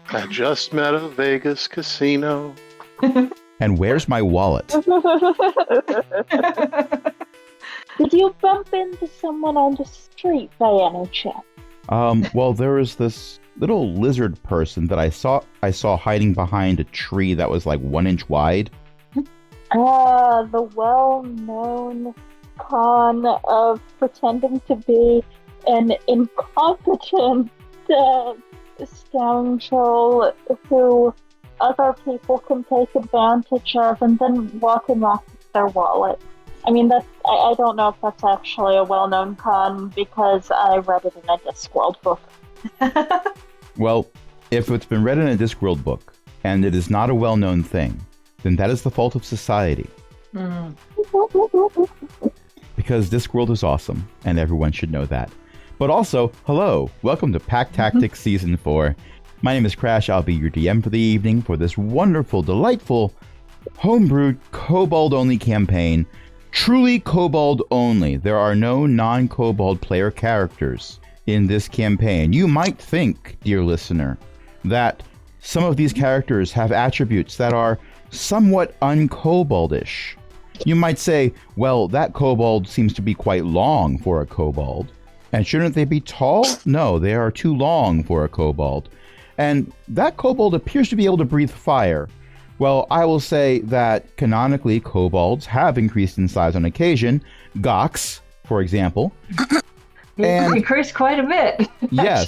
I just met a Vegas casino. And where's my wallet? Did you bump into someone on the street by any chance? Well, there was this little lizard person that I saw hiding behind a tree that was like 1 inch wide. The well-known con of pretending to be an incompetent scoundrel who other people can take advantage of and then walking off with their wallet. I mean, I don't know if that's actually a well-known con because I read it in a Discworld book. Well, if it's been read in a Discworld book and it is not a well-known thing, then that is the fault of society. Mm. Because Discworld is awesome, and everyone should know that. But also, hello, welcome to Pack Tactics Season 4. My name is Crash. I'll be your DM for the evening for this wonderful, delightful, homebrewed, Kobold-only campaign. Truly Kobold only. There are no non-Kobold player characters in this campaign. You might think, dear listener, that some of these characters have attributes that are somewhat un-Koboldish. You might say, well, that Kobold seems to be quite long for a Kobold. And shouldn't they be tall? No, they are too long for a Kobold. And that Kobold appears to be able to breathe fire. Well, I will say that canonically, kobolds have increased in size on occasion. Gox, for example. And increased quite a bit. Yes.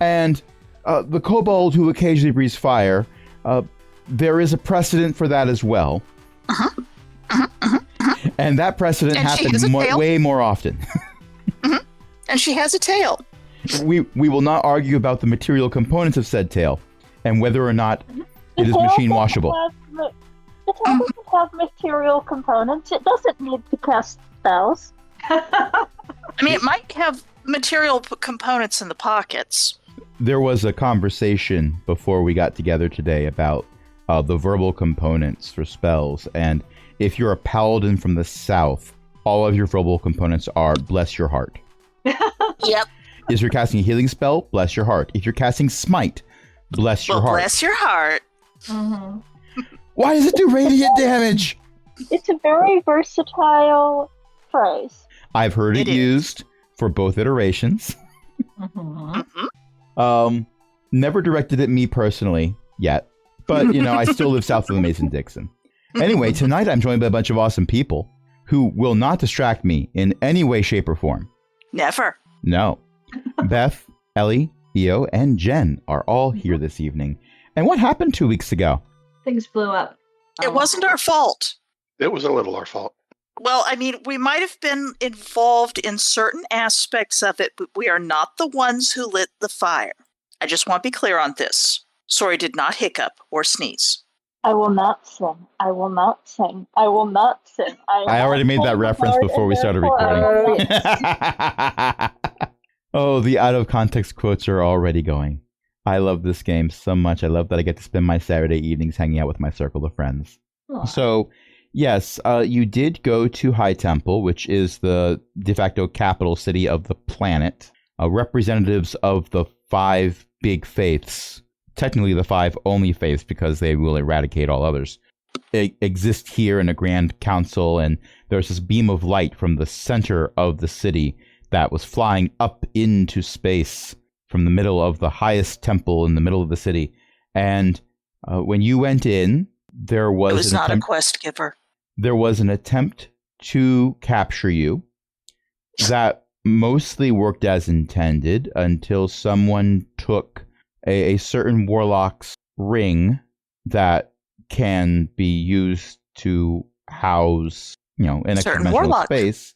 And the kobold who occasionally breathes fire, there is a precedent for that as well. And that precedent happens way more often. And she has a tail. We will not argue about the material components of said tail and whether or not it is machine washable. It doesn't have material components. It doesn't need to cast spells. I mean, it might have material components in the pockets. There was a conversation before we got together today about the verbal components for spells. And if you're a paladin from the south, all of your verbal components are bless your heart. Yep. If you're casting a healing spell, bless your heart. If you're casting smite, bless your heart. Bless your heart. Mm-hmm. Why does it do radiant damage? It's a very versatile phrase. I've heard it used for both iterations. Never directed at me personally yet, but you know, I still live south of the Mason-Dixon. Anyway, tonight I'm joined by a bunch of awesome people who will not distract me in any way, shape, or form. Never. No. Beth, Ellie, Io, and Jen are all here this evening. And what happened 2 weeks ago? Things blew up. It wasn't our fault. It was a little our fault. Well, I mean, we might have been involved in certain aspects of it, but we are not the ones who lit the fire. I just want to be clear on this. Sorry did not hiccup or sneeze. I will not sing. I will not sing. I will not sing. I already made that reference before we started recording. Oh, the out of context quotes are already going. I love this game so much. I love that I get to spend my Saturday evenings hanging out with my circle of friends. Aww. So, yes, you did go to High Temple, which is the de facto capital city of the planet. Representatives of the 5 big faiths, technically the 5 only faiths because they will eradicate all others, exist here in a grand council, and there's this beam of light from the center of the city that was flying up into space from the middle of the highest temple in the middle of the city. And when you went in, there was... It was not a quest giver. There was an attempt to capture you that mostly worked as intended until someone took a certain warlock's ring that can be used to house, you know, in a conventional space,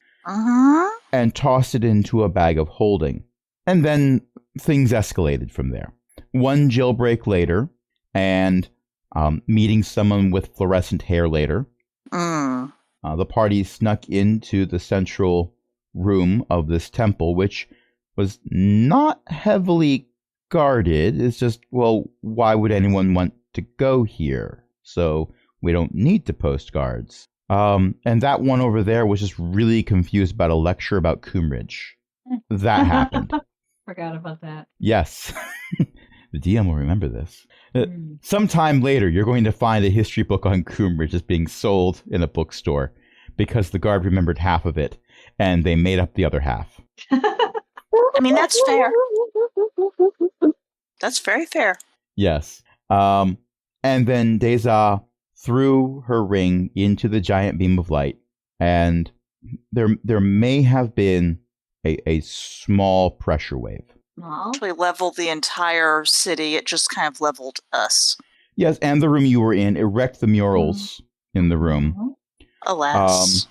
and tossed it into a bag of holding. And then things escalated from there. One jailbreak later, and meeting someone with fluorescent hair later, the party snuck into the central room of this temple, which was not heavily guarded. It's just, well, why would anyone want to go here? So we don't need to post guards. And that one over there was just really confused about a lecture about Coomridge. That happened. Forgot about that. Yes. The DM will remember this. Sometime later, you're going to find a history book on Coombridge just being sold in a bookstore because the guard remembered half of it, and they made up the other half. I mean, that's fair. That's very fair. Yes. And then Deza threw her ring into the giant beam of light, and there may have been a small pressure wave. Well, We leveled the entire city. It just kind of leveled us. Yes, and the room you were in. It wrecked the murals in the room. Alas.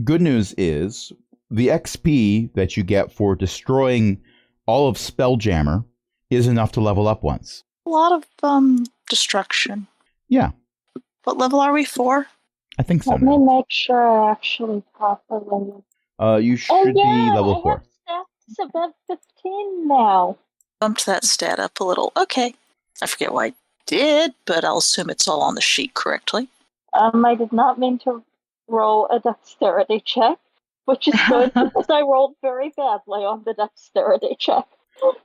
Good news is the XP that you get for destroying all of Spelljammer is enough to level up once. A lot of destruction. Yeah, What level are we for? I think so. Let me Now. make sure I actually properly. You should be level 4. I have stats above 15 now. Bumped that stat up a little. Okay. I forget why I did, but I'll assume it's all on the sheet correctly. I did not mean to roll a dexterity check, which is good because I rolled very badly on the dexterity check.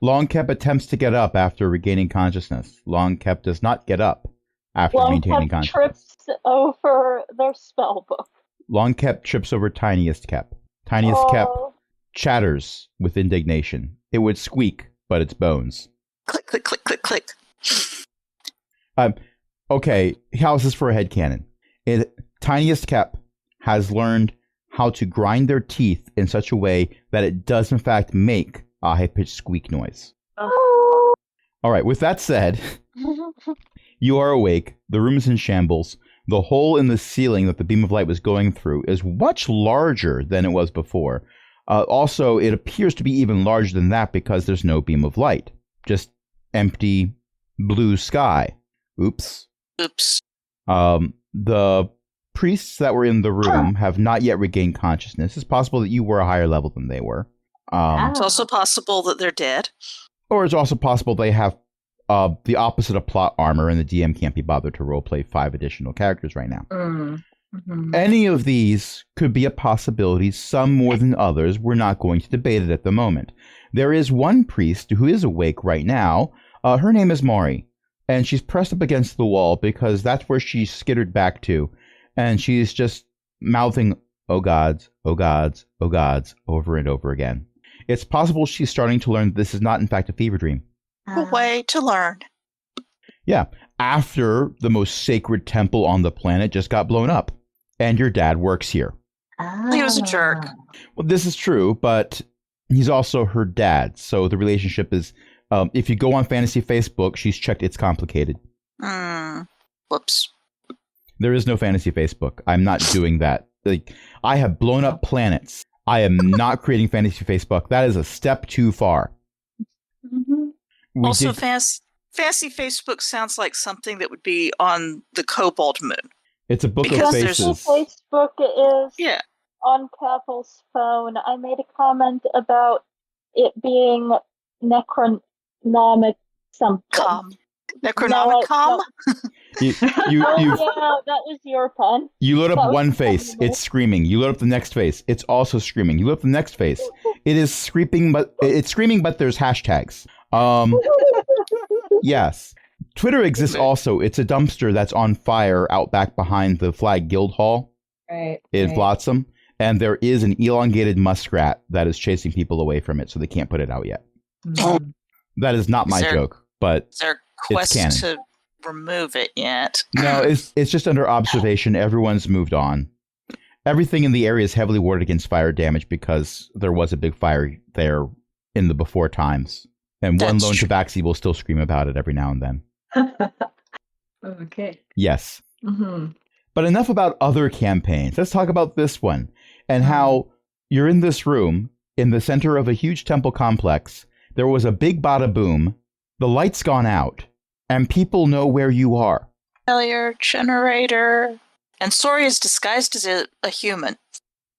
Longcap attempts to get up after regaining consciousness. Longcap does not get up after maintaining Longcap consciousness. trips over their spell book. Longcap trips over Tiniest Cap. Tiniest Cap Oh, chatters with indignation. It would squeak, but it's bones. Click, click, click, click, click. Okay, how's this for a headcanon? Tiniest Cap has learned how to grind their teeth in such a way that it does in fact make a high-pitched squeak noise. oh. All right, with that said, you are awake. The room is in shambles. The hole in the ceiling that the beam of light was going through is much larger than it was before. Also, it appears to be even larger than that because there's no beam of light. Just empty blue sky. Oops. Oops. The priests that were in the room have not yet regained consciousness. It's possible that you were a higher level than they were. It's also possible that they're dead. Or it's also possible they have the opposite of plot armor and the DM can't be bothered to roleplay 5 additional characters right now. Any of these could be a possibility, some more than others. We're not going to debate it at the moment. There is one priest who is awake right now. Her name is Mari, and she's pressed up against the wall because that's where she's skittered back to, and she's just mouthing, "Oh gods, oh gods, oh gods," over and over again. It's possible she's starting to learn that this is not in fact a fever dream. A way to learn. Yeah, after the most sacred temple on the planet just got blown up, and your dad works here. He was a jerk. Well, this is true, but he's also her dad, so the relationship is, if you go on Fantasy Facebook, she's checked it's complicated. Whoops. There is no Fantasy Facebook. I'm not doing that. Like, I have blown up planets. I am not creating Fantasy Facebook. That is a step too far. We Also, did- Fancy Facebook sounds like something that would be on the Cobalt Moon. it's a book because of there's- faces. Facebook is Yeah. on Capple's phone. I made a comment about it being necronomic something. Necronomicon? You Oh, you yeah, that was your pun. you load That up was one face, terrible. it's screaming. You load up the next face, it's also screaming. You load up the next face, it is screaming, but there's hashtags. Yes. Twitter exists also. It's a dumpster that's on fire out back behind the Flag Guild Hall Right. in right. Flotsam, and there is an elongated muskrat that is chasing people away from it, so they can't put it out yet. Mhm. That is not my Is there- joke, but Is there a quest canon. to remove it yet? no, it's just under observation. Everyone's moved on. Everything in the area is heavily warded against fire damage because there was a big fire there in the before times. And one That's lone true. tabaxi will still scream about it every now and then. Okay. Yes. Mm-hmm. But enough about other campaigns. Let's talk about this one and how you're in this room in the center of a huge temple complex. There was a big bada boom. The light's gone out and people know where you are. Failure generator. And Sori is disguised as a human.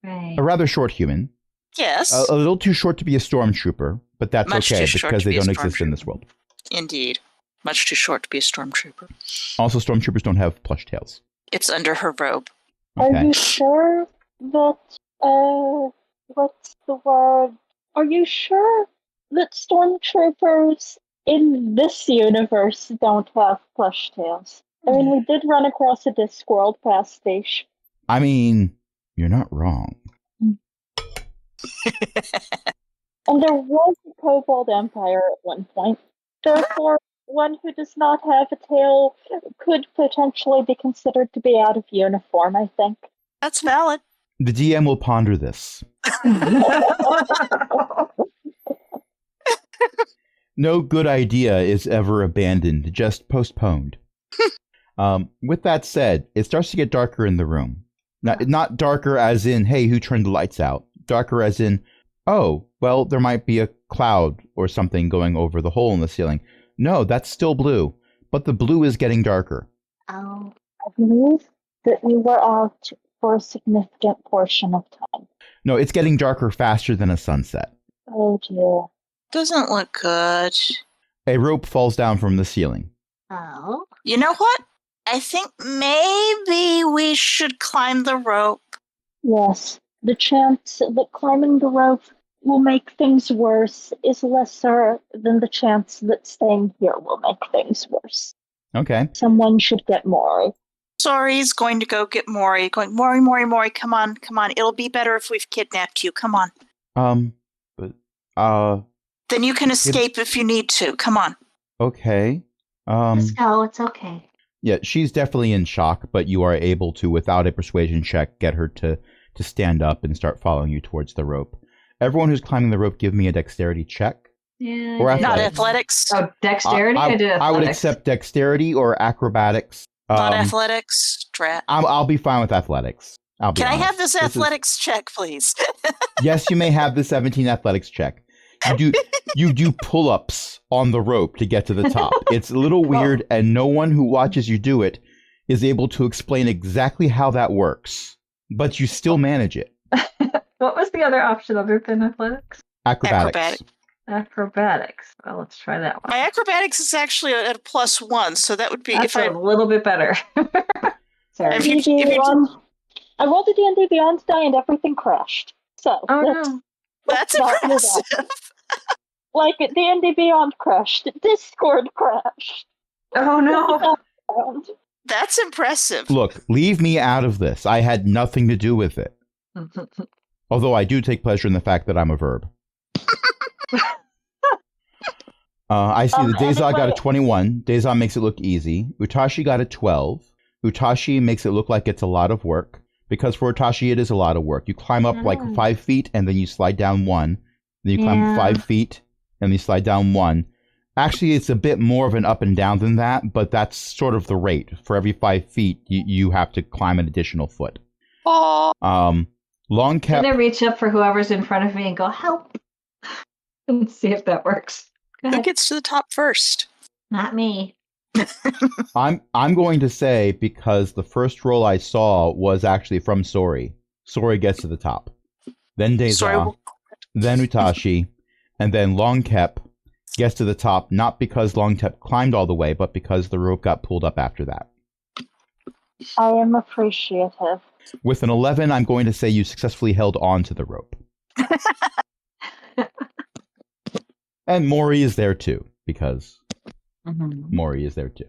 Right. A rather short human. Yes, A little too short to be a stormtrooper, but that's Much okay too short because to they be a don't exist in stormtrooper. this world. indeed. Much too short to be a stormtrooper. Also, stormtroopers don't have plush tails. It's under her robe. Are Okay. you sure that, what's the word? Are you sure that stormtroopers in this universe don't have plush tails. I mean, we did run across a Discworld past station. I mean, you're not wrong. And there was a Kobold Empire at one point. Therefore, one who does not have a tail could potentially be considered to be out of uniform, I think. That's valid. The DM will ponder this. No good idea is ever abandoned, just postponed. With that said, it starts to get darker in the room. Not darker as in, hey, who turned the lights out? Darker as in, oh, well, there might be a cloud or something going over the hole in the ceiling. No, that's still blue, but the blue is getting darker. I believe that we were out for a significant portion of time. No, it's getting darker faster than a sunset. Oh dear. Doesn't look good. A rope falls down from the ceiling. Oh. You know what? I think maybe we should climb the rope. Yes, the chance that climbing the rope will make things worse is lesser than the chance that staying here will make things worse. Okay. Someone should get Maury. Sorry's going to go get Maury. Going, Maury, come on. It'll be better if we've kidnapped you. Come on. Then you can escape if you need to. Come on. Okay. Let's go. It's okay. Yeah, she's definitely in shock, but you are able to, without a persuasion check, get her to stand up and start following you towards the rope. Everyone who's climbing the rope, give me a dexterity check. Yeah. Or Not athletics. athletics. Oh, dexterity? I did athletics. I would accept dexterity or acrobatics. Not athletics. Drat. I'll be fine with athletics. Can I have this athletics check, please? Yes, you may have the 17 athletics check. You do pull-ups on the rope to get to the top. It's a little weird, and no one who watches you do it is able to explain exactly how that works. But you still manage it. What was the other option other than athletics? Acrobatics. Acrobatics. Well, let's try that one. My acrobatics is actually at a +1, so that would be That's if I. a little bit better. Sorry. If you- I rolled a D&D Beyond die and everything crashed. So no. That's not do impressive. that. Like D&D Beyond crashed, Discord crashed. Oh no. That's impressive. Look, leave me out of this. I had nothing to do with it. Although I do take pleasure in the fact that I'm a verb. I see that Dazon got a 21. Dazon makes it look easy. Utashi got a 12. Utashi makes it look like it's a lot of work. Because for Utashi, it is a lot of work. You climb up like 5 feet, and then you slide down 1. Then you climb 5 feet, and then you slide down 1. Actually, it's a bit more of an up and down than that, but that's sort of the rate. For every 5 feet, you have to climb an additional foot. Oh. Long Can kept. I reach up for whoever's in front of me and go, help? And see if that works. Go Who ahead. gets to the top first? Not me. I'm going to say, because the first roll I saw was actually from Sori. Sori gets to the top. Then Dazon. Then Utashi. And then Longkep gets to the top, not because Longkep climbed all the way, but because the rope got pulled up after that. I am appreciative. With an 11, I'm going to say you successfully held on to the rope. And Maury is there too, because Maury is there too.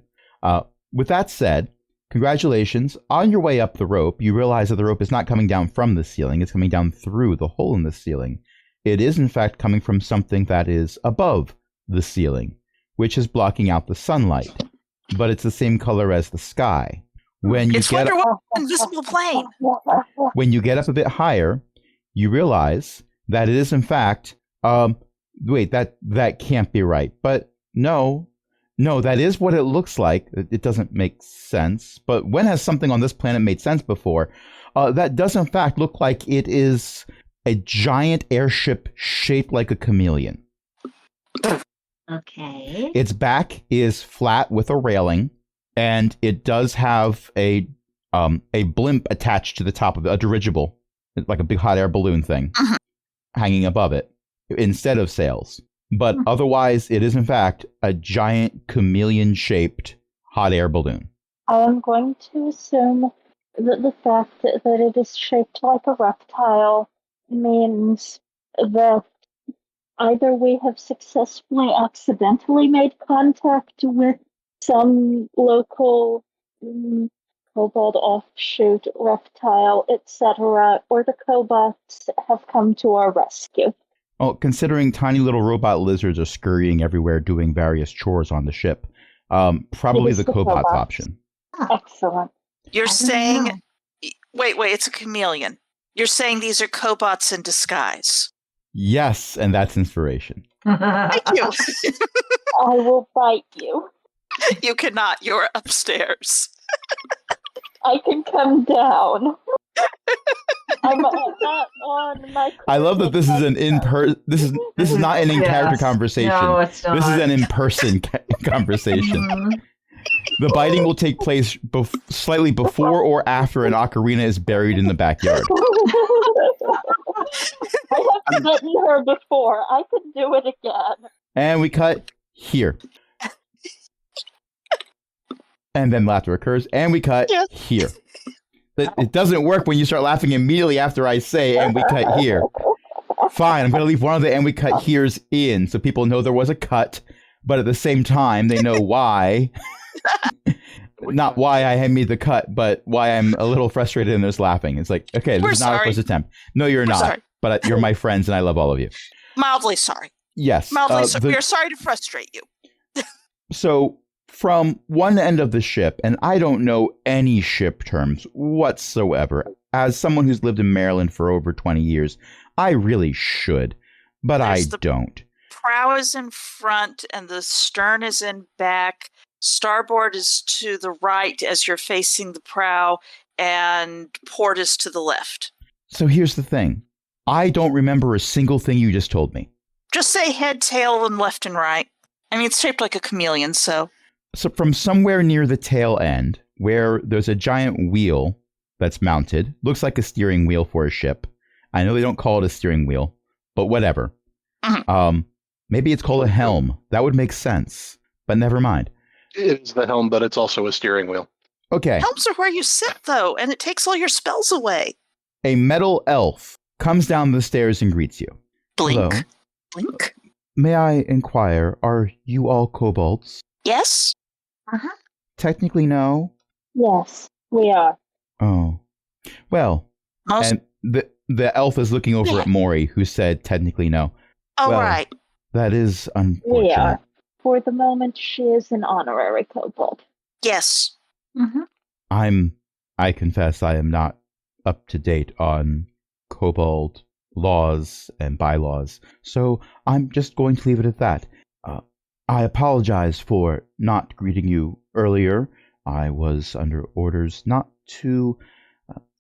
With that said, congratulations. On your way up the rope, you realize that the rope is not coming down from the ceiling. It's coming down through the hole in the ceiling. It is, in fact, coming from something that is above the ceiling, which is blocking out the sunlight. But it's the same color as the sky. When you It's get Wonder Woman's invisible plane. when you get up a bit higher, you realize that it is, in fact, wait, that can't be right. But no, that is what it looks like. It doesn't make sense. But when has something on this planet made sense before? That does, in fact, look like it is a giant airship shaped like a chameleon. Okay. Its back is flat with a railing, and it does have a blimp attached to the top of it, a dirigible, like a big hot air balloon thing, hanging above it instead of sails. But otherwise, it is in fact a giant chameleon-shaped hot air balloon. I am going to assume that the fact that it is shaped like a reptile means that either we have successfully accidentally made contact with some local kobold offshoot, reptile, etc., or the kobots have come to our rescue. Well, considering tiny little robot lizards are scurrying everywhere doing various chores on the ship, probably It the is the cobots cobots. option. Excellent. You're I don't saying, know. wait, it's a chameleon. You're saying these are cobots in disguise. Yes, and that's inspiration. Thank you. I will bite you. You cannot. You're upstairs. I can come down. I'm not on my. I love that this is an this is not an in-character Yes. conversation. No, it's not. This is an in-person conversation. Mhm. The biting will take place slightly before or after an ocarina is buried in the backyard. I have bitten her before. I can do it again. And we cut here. And then laughter occurs, and we cut Yes. here. It doesn't work when you start laughing immediately after I say, and we cut here. Fine, I'm going to leave one of the and we cut here's in, so people know there was a cut, but at the same time, they know why. Not why I made the cut, but why I'm a little frustrated and there's laughing. It's like, okay, this We're is not our sorry. first attempt. No, you're We're not. sorry. But you're my friends, and I love all of you. Mildly sorry. Yes. Mildly sorry. We are sorry to frustrate you. So from one end of the ship, and I don't know any ship terms whatsoever, as someone who's lived in Maryland for over 20 years, I really should, but There's I the- don't. Prow is in front and the stern is in back. Starboard is to the right as you're facing the prow, and port is to the left. So here's the thing. I don't remember a single thing you just told me. Just say head, tail, and left and right. I mean, it's shaped like a chameleon, so. So from somewhere near the tail end, where there's a giant wheel that's mounted, looks like a steering wheel for a ship. I know they don't call it a steering wheel, but whatever. Mhm. Maybe it's called a helm. That would make sense, but never mind. It's the helm, but it's also a steering wheel. Okay, Helms are where you sit, though, and it takes all your spells away. a metal elf comes down the stairs and greets you. Blink. Hello. Blink. May I inquire, are you all kobolds? Yes? Technically, no. Yes, we are. Oh. Well, Most. and the elf is looking over at Maury, who said technically no. All well, right. That is We unfortunate. are. For the moment, she is an honorary kobold. Yes. Mhm. I confess I am not up to date on kobold laws and bylaws, so I'm just going to leave it at that. I apologize for not greeting you earlier. I was under orders not to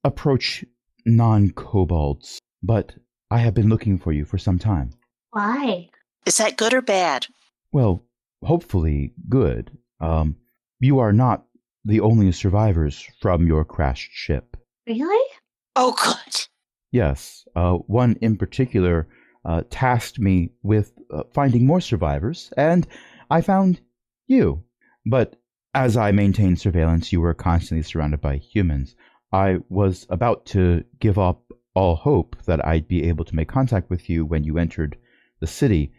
approach non-kobolds, but I have been looking for you for some time. Why? Is that good or bad? Well, hopefully good. You are not the only survivors from your crashed ship. Really? Oh, good. Yes, one in particular tasked me with finding more survivors, and I found you. But as I maintained surveillance, you were constantly surrounded by humans. I was about to give up all hope that I'd be able to make contact with you when you entered the city,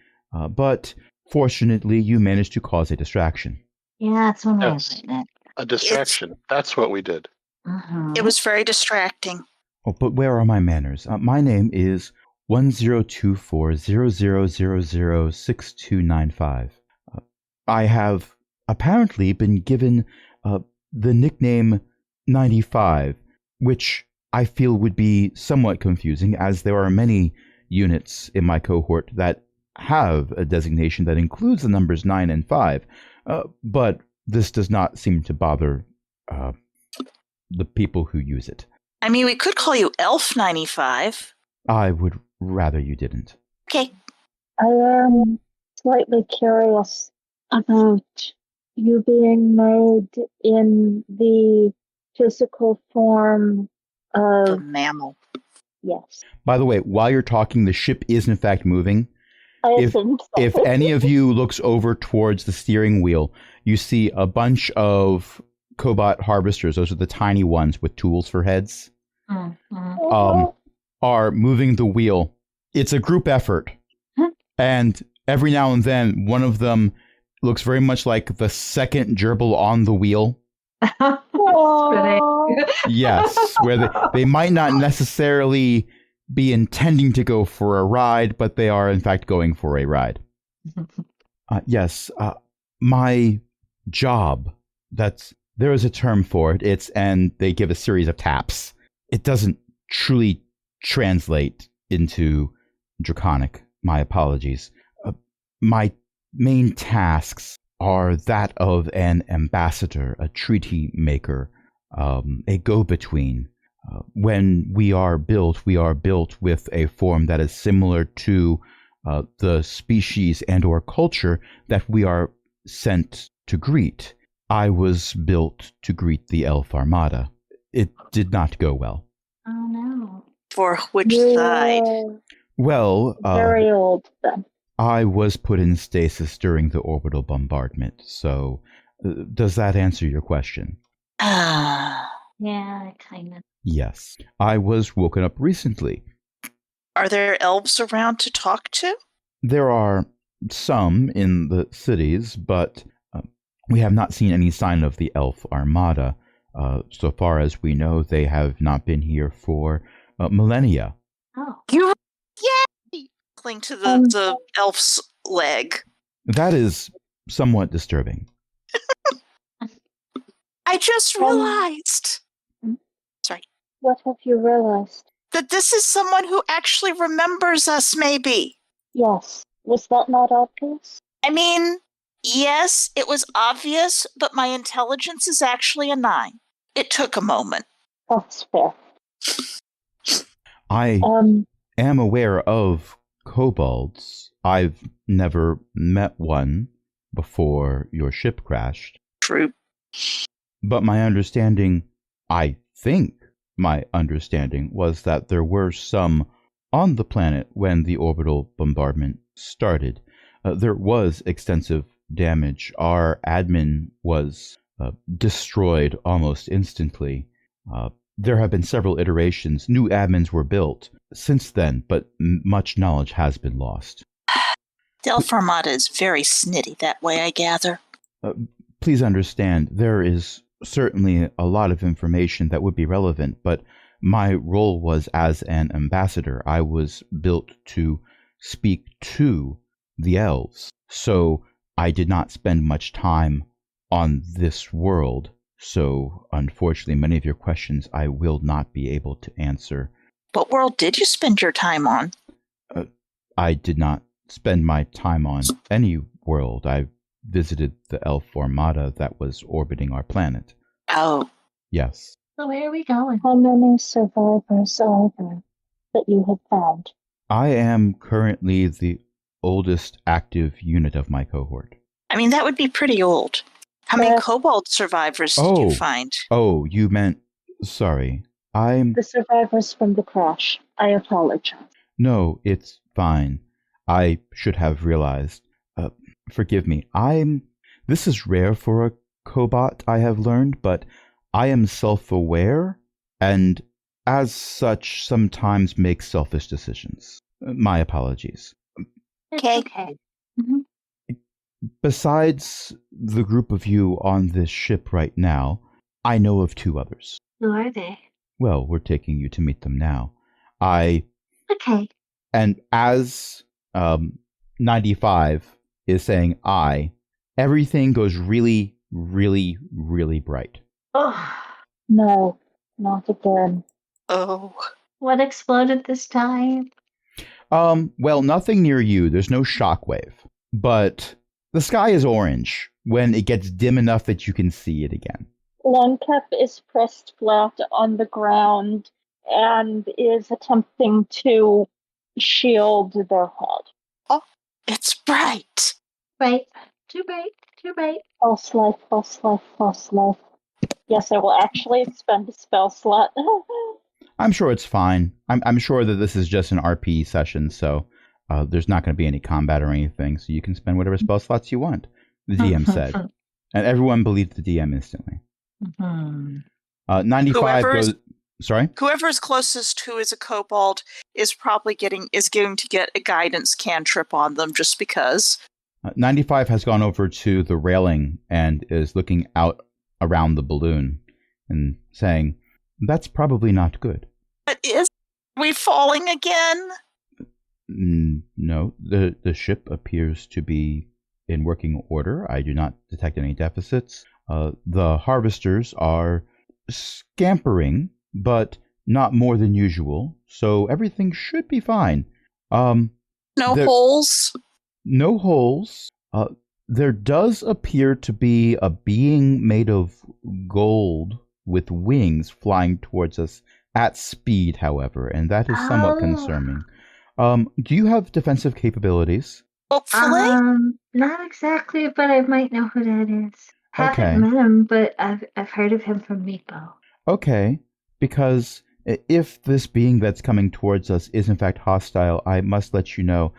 but fortunately you managed to cause a distraction. Yeah, that's one way Yes. of putting it. A distraction. That's what we did. Mhm. It was very distracting. Oh, but where are my manners? My name is 102400006295. I have apparently been given the nickname 95, which I feel would be somewhat confusing, as there are many units in my cohort that have a designation that includes the numbers 9 and 5, but this does not seem to bother the people who use it. I mean, we could call you Elf 95. I would rather you didn't. Okay. I am slightly curious about you being made in the physical form The of. mammal. Yes. By the way, while you're talking, the ship is in fact moving. I If- assumed so. If any of you looks over towards the steering wheel, you see a bunch of cobot harvesters, those are the tiny ones with tools for heads, Mhm. are moving the wheel. It's a group effort. And every now and then, one of them looks very much like the second gerbil on the wheel. Aw. Yes, where they might not necessarily be intending to go for a ride, but they are in fact going for a ride. Yes, my job, there is a term for it. And they give a series of taps. It doesn't truly translate into Draconic. My apologies. My main tasks are that of an ambassador, a treaty maker, a go-between. When we are built with a form that is similar to the species and or culture that we are sent to greet. I was built to greet the elf armada. It did not go well. Oh no. For which You side? are Well, very old then. I was put in stasis during the orbital bombardment, so does that answer your question? Ah. Yeah, kind of. Yes. I was woken up recently. Are there elves around to talk to? There are some in the cities, but we have not seen any sign of the elf armada. So far as we know, they have not been here for millennia. Oh. You yay! Cling to the elf's leg. That is somewhat disturbing. I just realized What have you realized? that this is someone who actually remembers us, maybe. Yes. Was that not obvious? I mean, yes, it was obvious, but my intelligence is actually a 9. It took a moment. That's fair. I am aware of kobolds. I've never met one before your ship crashed. True. But I think my understanding was that there were some on the planet when the orbital bombardment started. There was extensive damage. Our admin was destroyed almost instantly. There have been several iterations. New admins were built since then, but much knowledge has been lost. The elf armada is very snitty that way, I gather. Please understand, there is certainly a lot of information that would be relevant, but my role was as an ambassador. I was built to speak to the elves, so I did not spend much time on this world. So, unfortunately, many of your questions I will not be able to answer. What world did you spend your time on? I did not spend my time on any world. I visited the elf armada that was orbiting our planet. Oh, Yes. So where are we going? How many survivors are there that you have found? I am currently the oldest active unit of my cohort. I mean, that would be pretty old. How many kobold survivors did you find? Oh, you meant... Sorry. The survivors from the crash. I apologize. No, it's fine. I should have realized. Forgive me. This is rare for a cobot, I have learned, but I am self-aware, and as such, sometimes make selfish decisions. My apologies. Okay. Okay. Mm-hmm. Besides the group of you on this ship right now, I know of 2 others. Who are they? Well, we're taking you to meet them now. Okay. And as 95 is saying everything goes really, really, really bright. Oh. No, not again. Oh. What exploded this time? Well, nothing near you. There's no shockwave. But the sky is orange when it gets dim enough that you can see it again. Longcap is pressed flat on the ground and is attempting to shield their head. Oh, it's bright. Right. Too bright. Too bright. False life, false life, false life. Yes, I will actually expend a spell slot. I'm sure it's fine. I'm sure that this is just an RP session, so there's not going to be any combat or anything, so you can spend whatever spell slots you want, the DM said. And everyone believed the DM instantly. Mm-hmm. 95 Whoever goes... Sorry? Whoever's closest who is a kobold is probably going to get a guidance cantrip on them just because. 95 has gone over to the railing and is looking out around the balloon and saying, "That's probably not good." But is we falling again? No, the ship appears to be in working order. I do not detect any deficits. The harvesters are scampering, but not more than usual, so everything should be fine. No holes? No holes. There does appear to be a being made of gold with wings flying towards us at speed, however, and that is somewhat concerning. Do you have defensive capabilities? Hopefully. Not exactly, but I might know who that is. Haven't met him, but I've heard of him from Meepo. Okay, because if this being that's coming towards us is in fact hostile, I must let you know.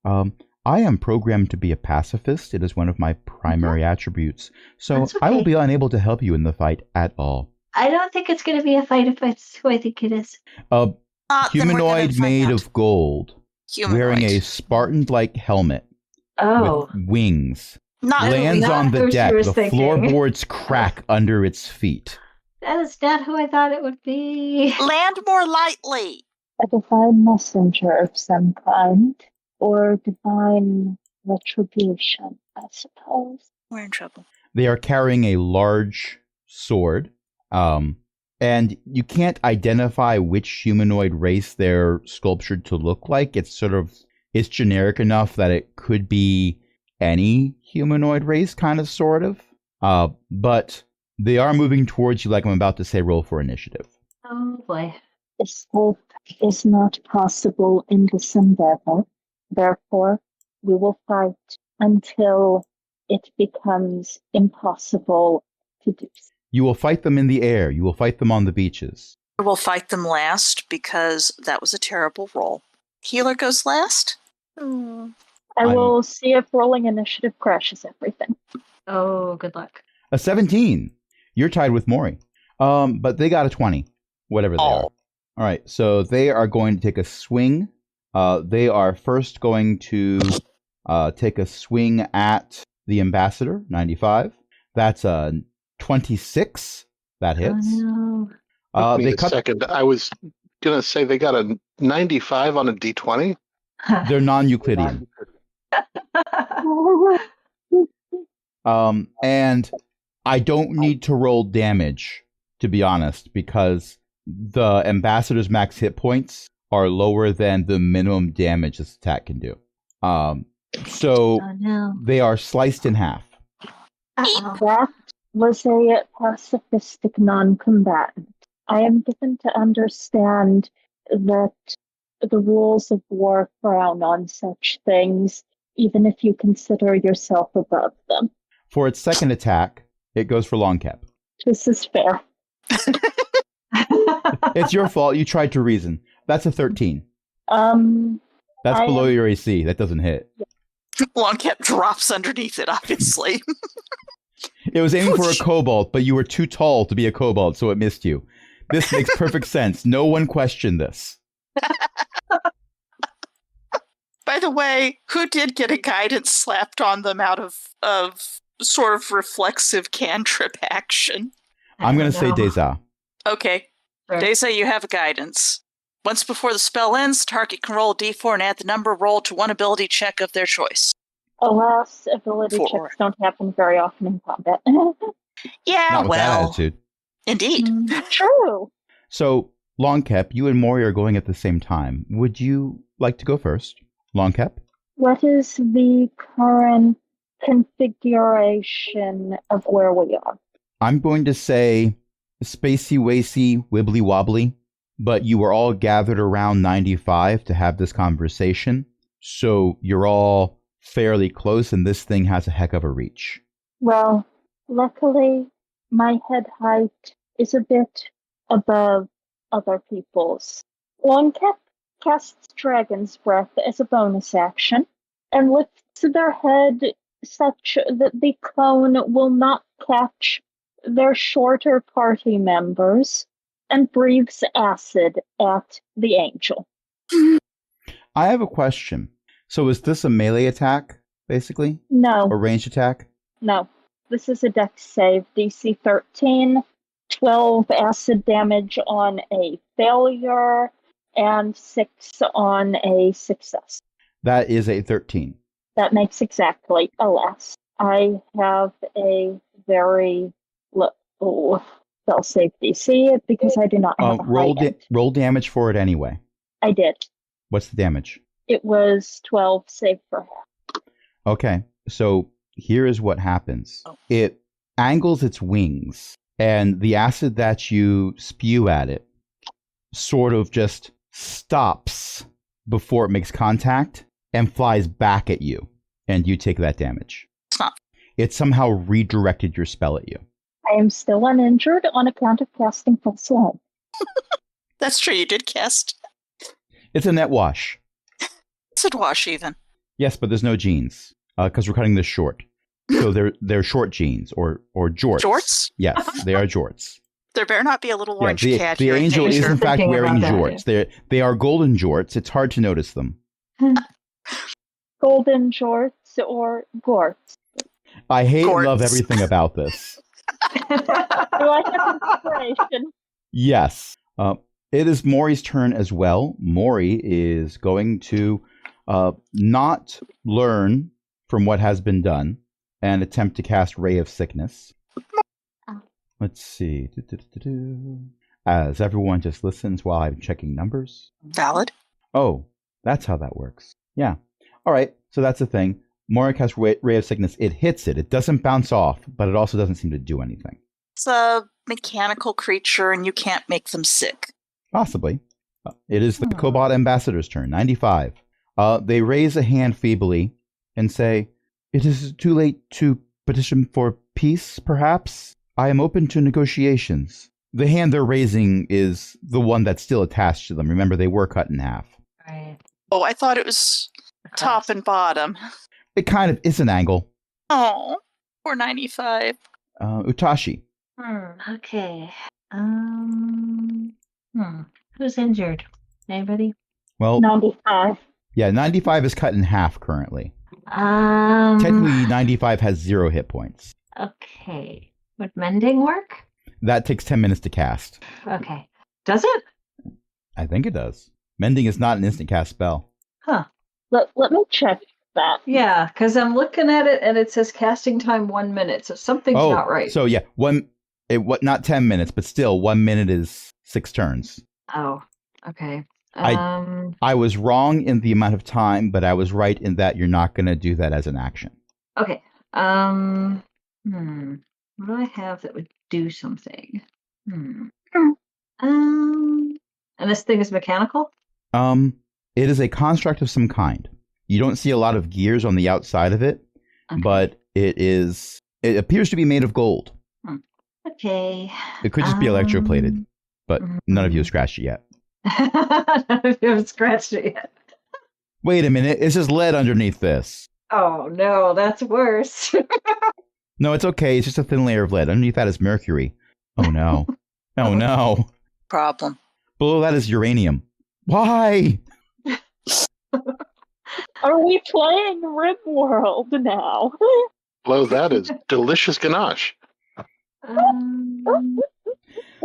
I am programmed to be a pacifist. It is one of my primary attributes. So Okay. I will be unable to help you in the fight at all. I don't think it's going to be a fight if it's who I think it is. A Then we're humanoid gonna made find out. of gold, wearing a Humanoid. Spartan-like helmet Oh. with wings, Not lands not on the who she deck. was The thinking. floorboards crack under its feet. That is not who I thought it would be. land more lightly. A divine messenger of some kind, or divine retribution, I suppose. We're in trouble. They are carrying a large sword, and you can't identify which humanoid race they're sculptured to look like. It's generic enough that it could be any humanoid race, kind of, sort of. But they are moving towards you like I'm about to say roll for initiative. Oh boy. Escape is not possible in this endeavor. Therefore, we will fight until it becomes impossible to do so. You will fight them in the air. You will fight them on the beaches. We'll fight them last because that was a terrible roll. Healer goes last? I will see if rolling initiative crashes everything. Oh, good luck. A 17. You're tied with Maury. But they got a 20, whatever they are. All right, so they are going to take a swing. They are first going to take a swing at the ambassador, 95. That's a 26. That hits. Oh no. They a second. I was going to say they got a 95 on a D20. They're non-Euclidean. And I don't need to roll damage, to be honest, because the ambassador's max hit points are lower than the minimum damage this attack can do. So Oh no. they are sliced in half. Uh-oh. That was a pacifistic non-combatant. I am given to understand that the rules of war frown on such things, even if you consider yourself above them. For its second attack, it goes for long cap. This is fair. It's your fault. You tried to reason. That's a 13. That's I below am- your AC. That doesn't hit. Longcap drops underneath it, obviously. It was aiming for a kobold, but you were too tall to be a kobold, so it missed you. This makes perfect sense. No one questioned this. By the way, who did get a guidance slapped on them out of sort of reflexive cantrip action? I'm going to say Deza. Okay. Sure. Deza, you have a guidance. Once before the spell ends, the target can roll a d4 and add the number rolled to one ability check of their choice. Alas, ability 4. checks don't happen very often in combat. Yeah, Not with that well, attitude. indeed. True. So, Longcap, you and Maury are going at the same time. Would you like to go first? Longcap? What is the current configuration of where we are? I'm going to say spacey, wacy, wibbly wobbly, but you were all gathered around 95 to have this conversation. So you're all fairly close, and this thing has a heck of a reach. Well, luckily, my head height is a bit above other people's. Longcap casts Dragon's Breath as a bonus action and lifts their head such that the cone will not catch their shorter party members, and breathes acid at the angel. I have a question. So is this a melee attack, basically? No. Or ranged attack? No. This is a dex save. DC 13, 12 acid damage on a failure, and 6 on a success. That is a 13. That makes exactly a less. I have a very low spell save DC because I do not have a roll damage for it anyway. I did. What's the damage? It was 12 save for half. Okay, so here is what happens. It angles its wings, and the acid that you spew at it sort of just stops before it makes contact and flies back at you, and you take that damage. Stop. It somehow redirected your spell at you. I am still uninjured on account of casting full slime. That's true, you did cast. It's a net wash. Acid wash, even. Yes, but there's no jeans, because we're cutting this short. So they're short jeans, or jorts. Jorts? Yes, they are jorts. There better not be a little orange cat the here. angel is in fact wearing about jorts. They are golden jorts. It's hard to notice them. Golden jorts or gorts. I hate and Gorts. love everything about this. Do I have inspiration? Yes. It is Maury's turn as well. Maury is going to not learn from what has been done and attempt to cast Ray of Sickness. Let's see. As everyone just listens while I'm checking numbers. Valid. Oh, that's how that works. Yeah. All right. So that's the thing. Maury casts Ray of Sickness. It hits it. It doesn't bounce off, but it also doesn't seem to do anything. It's a mechanical creature, and you can't make them sick. Possibly. It is the Cobalt Ambassador's turn. 95. They raise a hand feebly and say, "It is too late to petition for peace, perhaps? I am open to negotiations." The hand they're raising is the one that's still attached to them. Remember, they were cut in half. Right. Oh, I thought it was top and bottom. It kind of is an angle. Oh, poor 95. Utashi. Okay. Who's injured? Anybody? Well, 95. yeah, 95 is cut in half currently. Technically, 95 has 0 hit points. Okay. Would mending work? That takes 10 minutes to cast. Okay. Does it? I think it does. Mending is not an instant cast spell. Huh. Let me check that. Yeah, because I'm looking at it and it says casting time 1 minute, so something's not right. So yeah, not 10 minutes, but still 1 minute is 6 turns. Oh, okay. I was wrong in the amount of time, but I was right in that you're not going to do that as an action. Okay. What do I have that would do something? And this thing is mechanical? It is a construct of some kind. You don't see a lot of gears on the outside of it, but it appears to be made of gold. Okay. It could just be electroplated, but none of you have scratched it yet. None of you have scratched it yet. Wait a minute, it's just lead underneath this. Oh no, that's worse. No, it's okay. It's just a thin layer of lead. Underneath that is mercury. Oh no. Oh no. Problem. Below that is uranium. Why? Are we playing RimWorld now? Below that is delicious ganache.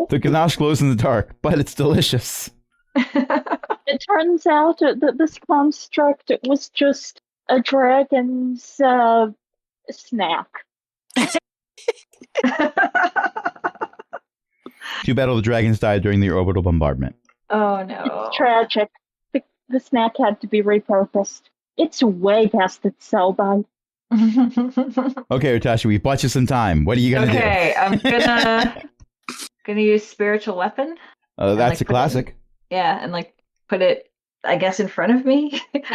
The ganache glows in the dark, but it's delicious. It turns out that this construct was just a dragon's snack. Too bad all the dragons died during the orbital bombardment. Oh no. It's tragic. The snack had to be repurposed. It's way past its sell-by. Okay, Utashi, we bought you some time. What are you gonna do? Okay, I'm gonna use spiritual weapon. That's a classic. And put it, I guess, in front of me. Wait,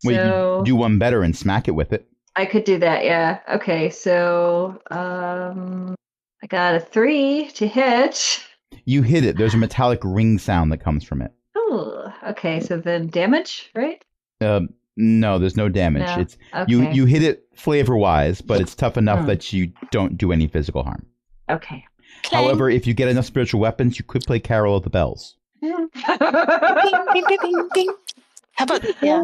So you do one better and smack it with it. I could do that, yeah. Okay, so I got a 3 to hit. You hit it. There's a metallic ring sound that comes from it. Oh, okay, so then damage, right? No, there's no damage. No. It's Okay. you hit it flavor-wise, but it's tough enough that you don't do any physical harm. Okay. Clang. However, if you get enough spiritual weapons, you could play Carol of the Bells. Bing, bing, bing, bing, bing. How about yeah?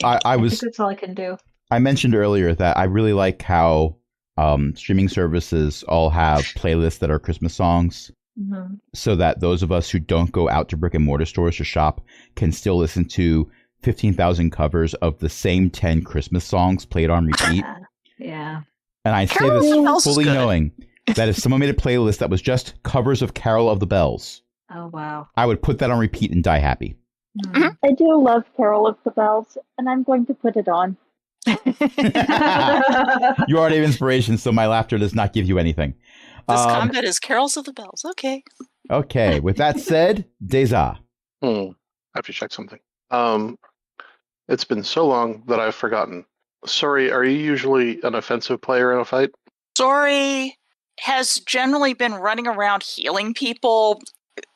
I think that's all I can do. I mentioned earlier that I really like how streaming services all have playlists that are Christmas songs, so that those of us who don't go out to brick and mortar stores to shop can still listen to 15,000 covers of the same 10 Christmas songs played on repeat. Yeah. And I say this fully knowing that if someone made a playlist that was just covers of Carol of the Bells, oh wow, I would put that on repeat and die happy. I do love Carol of the Bells, and I'm going to put it on. You already have inspiration, so my laughter does not give you anything. This combat is Carols of the Bells. Okay. Okay. With that said, Deza. I have to check something. It's been so long that I've forgotten. Sorry, are you usually an offensive player in a fight? Sorry has generally been running around healing people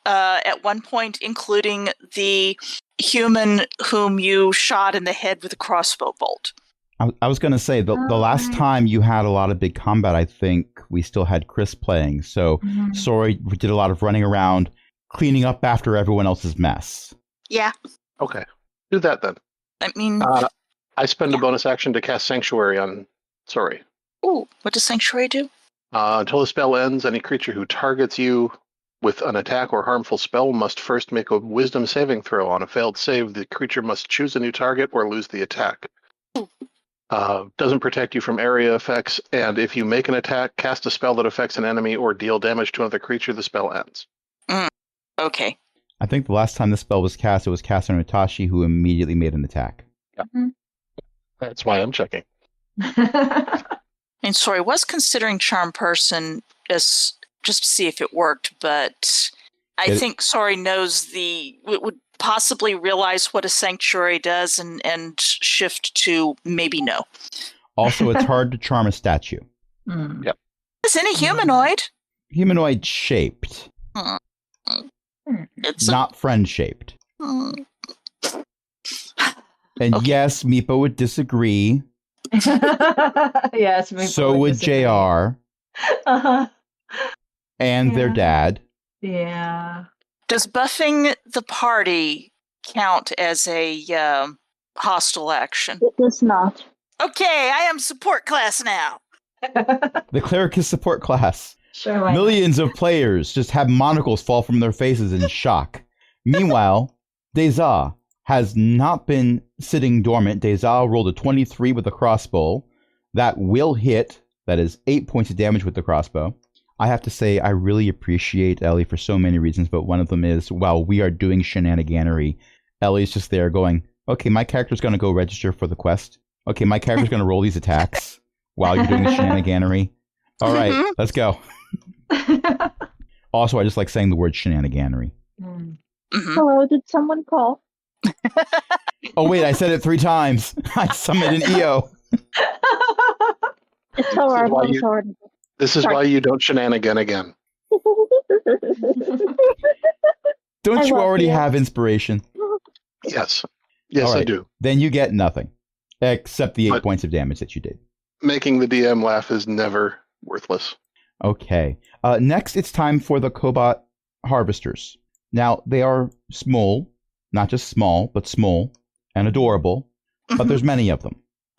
at one point, including the human whom you shot in the head with a crossbow bolt. I was going to say, the last time you had a lot of big combat, I think we still had Chris playing. So, Sorry, we did a lot of running around, cleaning up after everyone else's mess. Yeah. Okay. Do that then. I mean... I spend a bonus action to cast Sanctuary on Sorry. Ooh, what does Sanctuary do? Until the spell ends, any creature who targets you with an attack or harmful spell must first make a wisdom saving throw. On a failed save, the creature must choose a new target or lose the attack. Doesn't protect you from area effects, and if you make an attack, cast a spell that affects an enemy, or deal damage to another creature, the spell ends. Okay. I think the last time this spell was cast, it was cast on Itachi, who immediately made an attack. Yeah. That's why I'm checking. And Sorry, was considering Charm Person just to see if it worked, but I think Sorry knows would possibly realize what a Sanctuary does and shift to maybe no. Also, it's hard to charm a statue. Yep. Is any humanoid? Humanoid shaped. It's not friend shaped. And yes, Meepo would disagree. Yes, Meepo so would disagree. JR. And their dad. Yeah. Does buffing the party count as a hostile action? It does not. Okay, I am support class now. The cleric is support class. Sure. Millions of players just have monocles fall from their faces in shock. Meanwhile, Deza has not been sitting dormant. Deza rolled a 23 with a crossbow. That will hit. That is 8 points of damage with the crossbow. I have to say, I really appreciate Ellie for so many reasons, but one of them is, while we are doing shenaniganery, Ellie's just there going, okay, my character's going to go register for the quest. Okay, my character's going to roll these attacks while you're doing the shenaniganery. All right, let's go. Also, I just like saying the word shenaniganery. Hello, did someone call? Oh, wait, I said it 3 times. I summoned an EO. It's alright. This is why you don't shenanigan again. Don't you already have inspiration? Yes. Yes, right. I do. Then you get nothing. Except the 8 points of damage that you did. Making the DM laugh is never worthless. Okay. Next, it's time for the Cobot Harvesters. Now, they are small. Not just small, but small and adorable. But there's many of them.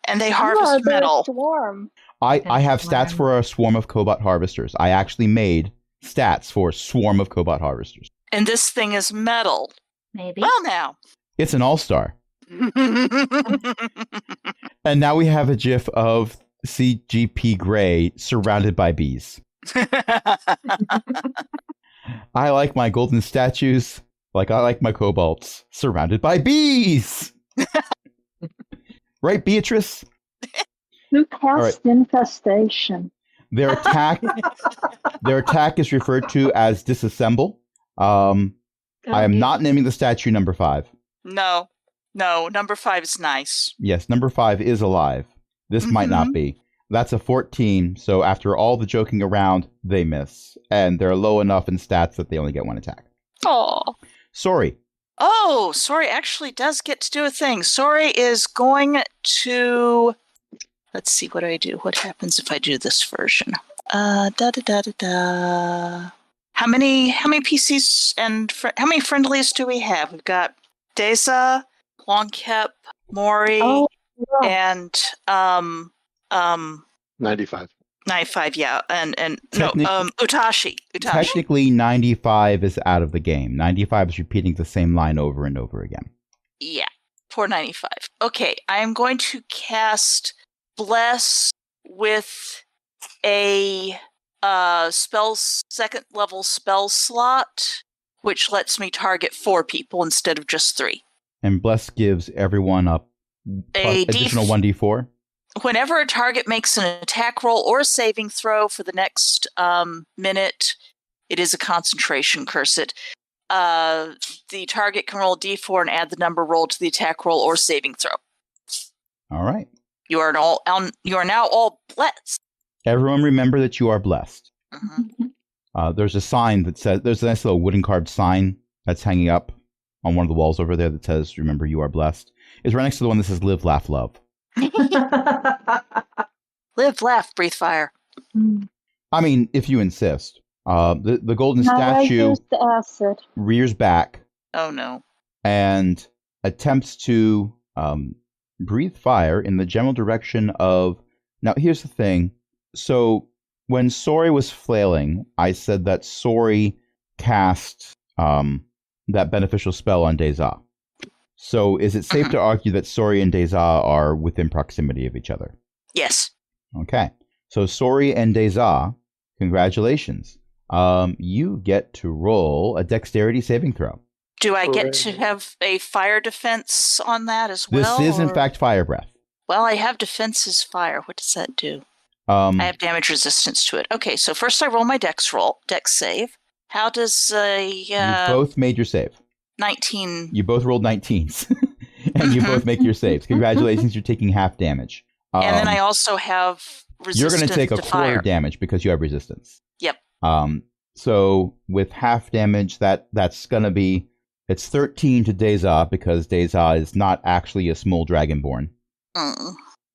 And they harvest metal. Swarm. I have stats for a swarm of Cobot Harvesters. I actually made stats for swarm of Cobot Harvesters. And this thing is metal. Maybe. Well, now. It's an all-star. And now we have a GIF of CGP Grey surrounded by bees. I like my golden statues like I like my kobolds surrounded by bees. Right, Beatrice? Who cast infestation? Their attack is referred to as disassemble. I am not naming the statue number 5. No, number 5 is nice. Yes, number 5 is alive. This might not be. That's a 14, so after all the joking around, they miss. And they're low enough in stats that they only get 1 attack. Oh. Sorry. Oh, Sorry actually does get to do a thing. Sorry is going to Let's see, what do I do? What happens if I do this version? Da da da da da. How many PCs and how many friendlies do we have? We've got Deza, Longkep, Mori, and 95. 95, yeah, and Utashi. Technically, 95 is out of the game. 95 is repeating the same line over and over again. Yeah, poor 95. Okay, I am going to cast Bless with a second level spell slot, which lets me target 4 people instead of just 3. And Bless gives everyone a additional 1d4. Whenever a target makes an attack roll or a saving throw for the next minute, it is a concentration curse. The target can roll d4 and add the number rolled to the attack roll or saving throw. All right. You are now all blessed. Everyone remember that you are blessed. Mm-hmm. There's a sign that says, there's a nice little wooden carved sign that's hanging up on one of the walls over there that says, remember you are blessed. It's right next to the one that says live, laugh, love. Live, laugh, breathe fire. I mean, if you insist. The golden statue rears back. Oh no. And attempts to breathe fire in the general direction of... Now, here's the thing. So, when Sori was flailing, I said that Sori cast that beneficial spell on Deza. So, is it safe to argue that Sori and Deza are within proximity of each other? Yes. Okay. So, Sori and Deza, congratulations. You get to roll a dexterity saving throw. Do I get to have a fire defense on that as well? This is, in fact, fire breath. Well, I have defense as fire. What does that do? I have damage resistance to it. Okay, so first I roll my dex save. How does You both made your save. 19... You both rolled 19s. And you both make your saves. Congratulations, you're taking half damage. And then I also have resistance. You're going to take a quarter fire damage because you have resistance. Yep. So with half damage, that's going to be... It's 13 to Deza because Deza is not actually a small dragonborn.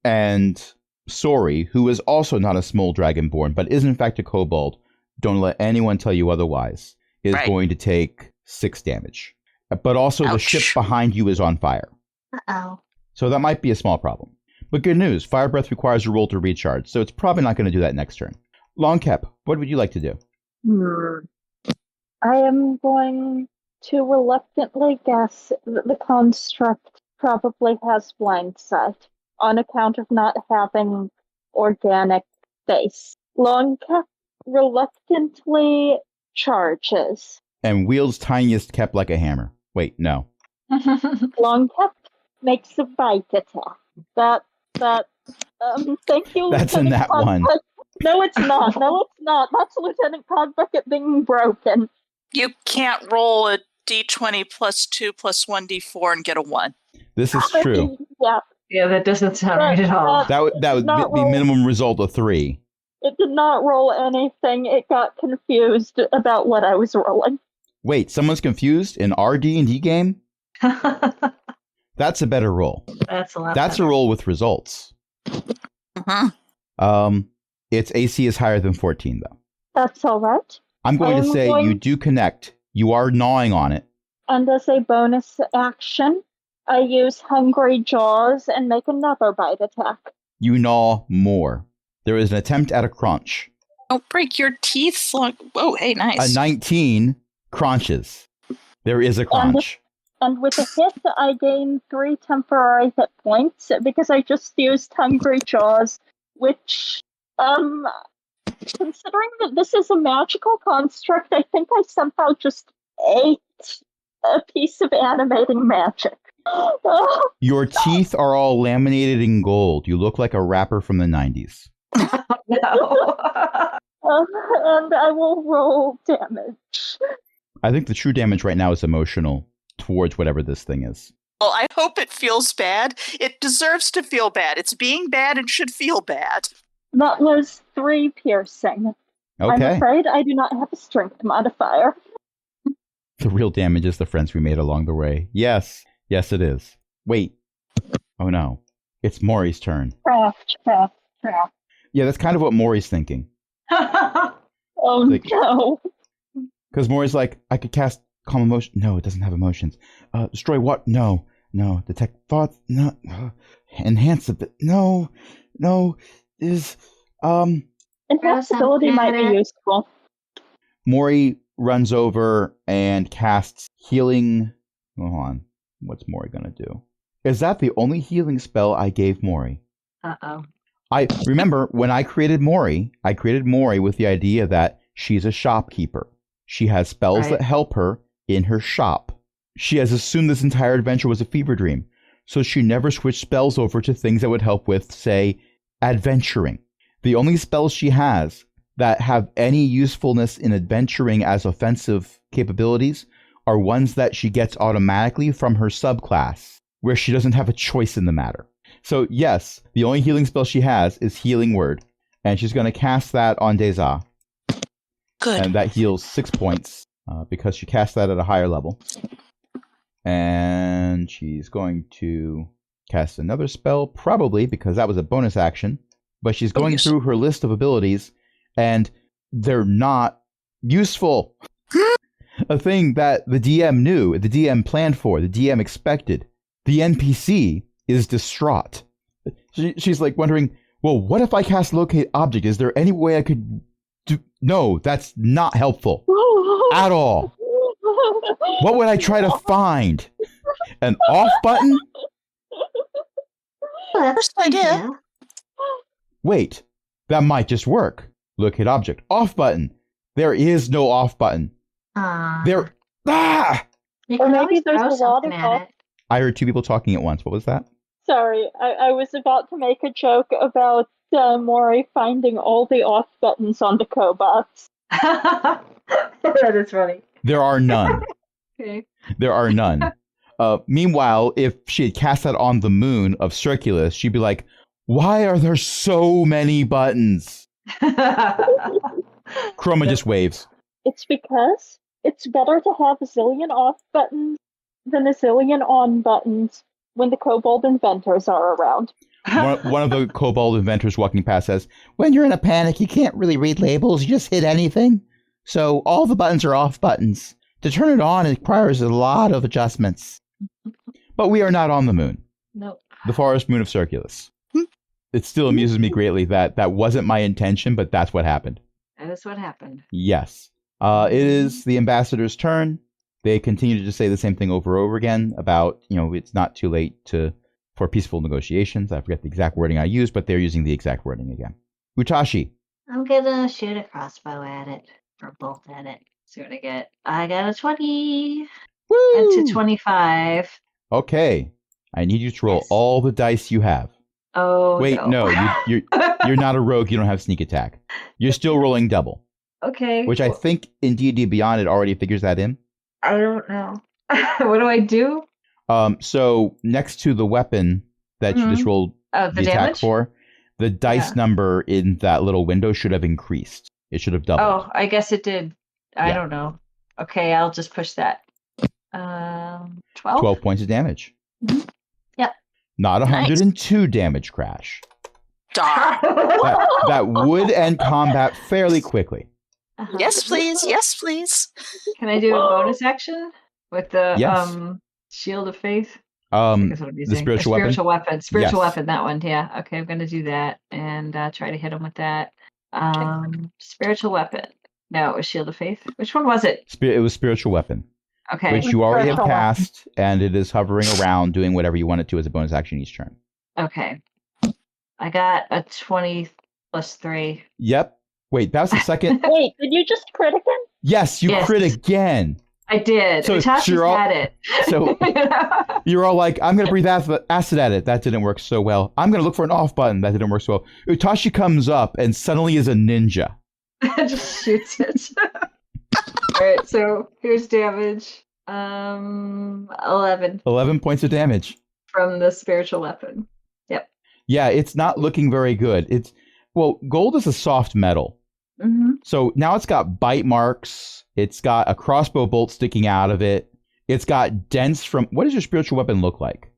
And Sori, who is also not a small dragonborn, but is in fact a kobold, don't let anyone tell you otherwise, is going to take 6 damage. But also the ship behind you is on fire. Uh-oh. So that might be a small problem. But good news, fire breath requires a roll to recharge, so it's probably not going to do that next turn. Longcap, what would you like to do? I am going to reluctantly guess that the construct probably has blind sight on account of not having organic face. Longcap reluctantly charges. And wields tiniest kept like a hammer. Wait, no. Longcap makes a bite attack. Thank you. That's in that one. No, it's not. No, it's not. That's Lieutenant Codbucket being broken. You can't roll a d20 plus 2 plus 1d4 and get a 1. This is true. Yeah, that doesn't sound right at all. That would be minimum result of 3. It did not roll anything. It got confused about what I was rolling. Wait, someone's confused in our D&D game? That's a better roll. That's a lot. That's better. A roll with results. Its AC is higher than 14, though. That's all right. I'm going to say you do connect. You are gnawing on it. And as a bonus action, I use Hungry Jaws and make another bite attack. You gnaw more. There is an attempt at a crunch. Don't break your teeth. Oh, hey, nice. A 19 crunches. There is a crunch. And with a hit, I gain 3 temporary hit points because I just used Hungry Jaws, which, considering that this is a magical construct, I think I somehow just ate a piece of animating magic. Your teeth are all laminated in gold. You look like a rapper from the 90s. No. And I will roll damage. I think the true damage right now is emotional towards whatever this thing is. Well, I hope it feels bad. It deserves to feel bad. It's being bad and should feel bad. That was 3 piercing. Okay. I'm afraid I do not have a strength modifier. The real damage is the friends we made along the way. Yes. Yes, it is. Wait. Oh, no. It's Maury's turn. Craft. Yeah, that's kind of what Maury's thinking. Oh, Like- no. Because Maury's like, I could cast Calm Emotion. No, it doesn't have emotions. Destroy what? No. Detect thoughts? No. Enhance a bit. No. Is, Impassibility might be useful. Maury runs over and casts healing. Hold on. What's Maury gonna do? Is that the only healing spell I gave Maury? Uh-oh. I remember when I created Maury with the idea that she's a shopkeeper. She has spells Right. that help her in her shop. She has assumed this entire adventure was a fever dream, so she never switched spells over to things that would help with, say, adventuring. The only spells she has that have any usefulness in adventuring as offensive capabilities are ones that she gets automatically from her subclass, where she doesn't have a choice in the matter. So yes, the only healing spell she has is Healing Word, and she's going to cast that on Deza, Good. and that heals 6 points because she cast that at a higher level. And she's going to cast another spell, probably because that was a bonus action, but she's going yes. through her list of abilities, and they're not useful. A thing that the DM knew, the DM planned for, the DM expected. The NPC is distraught. She's like wondering, well, what if I cast Locate Object? Is there any way I could do? No, that's not helpful at all. What would I try to find? An off button? Well, that's First idea. Wait, that might just work. Locate Object. Off button. There is no off button. There. Ah! You Or can maybe always there's throw a lot something of at it. I heard two people talking at once. What was that? Sorry, I was about to make a joke about Maury finding all the off buttons on the cobots. That is funny. There are none. Okay. There are none. Meanwhile, if she had cast that on the moon of Circulus, she'd be like, why are there so many buttons? Chroma just waves. It's because it's better to have a zillion off buttons than a zillion on buttons when the kobold inventors are around. One of the kobold inventors walking past says, when you're in a panic, you can't really read labels. You just hit anything. So all the buttons are off buttons. To turn it on, it requires a lot of adjustments. But we are not on the moon. Nope. The forest moon of Circulus. It still amuses me greatly that that wasn't my intention, but that's what happened. That is what happened. Yes. It is the ambassador's turn. They continue to just say the same thing over and over again about, it's not too late for peaceful negotiations. I forget the exact wording I used, but they're using the exact wording again. Utashi. I'm gonna shoot a crossbow at it. Or bolt at it. See what I get. I got a 20. Woo! Into 25. Okay. I need you to roll Yes. all the dice you have. Oh, Wait, no, you're not a rogue. You don't have sneak attack. You're still rolling double, Okay. which I think in D&D Beyond it already figures that in. I don't know. What do I do? So next to the weapon that you just rolled Oh, the the attack damage? for, the dice Yeah. number in that little window should have increased. It should have doubled. Oh, I guess it did. I Yeah. don't know. Okay, I'll just push that. 12? 12 points of damage. Yep. Not 102 damage, Crash. Darn. That would end combat fairly quickly. Uh-huh. Yes, please. Yes, please. Can I do a bonus action with the Yes. Shield of Faith? I guess what I'm using. spiritual weapon? Spiritual weapon. Spiritual Yes. weapon, that one, yeah. Okay, I'm going to do that and try to hit him with that. Spiritual weapon. No, it was Shield of Faith. Which one was it? It was spiritual weapon, Okay. which you already have Spiritual weapon. cast, and it is hovering around doing whatever you want it to as a bonus action each turn. Okay. I got a 20 plus 3. Yep. Wait, that was the second. Wait, did you just crit again? Yes, you Yes. crit again. I did. So Itachi's you're all- had it. So you're all like, I'm going to breathe acid at it. That didn't work so well. I'm going to look for an off button. That didn't work so well. Utashi comes up and suddenly is a ninja. Just shoots it. Alright, so here's damage. 11 11 points of damage. from the spiritual weapon. Yeah, it's not looking very good. Gold is a soft metal. Mm-hmm. So now it's got bite marks. It's got a crossbow bolt sticking out of it. It's got dents from... What does your spiritual weapon look like?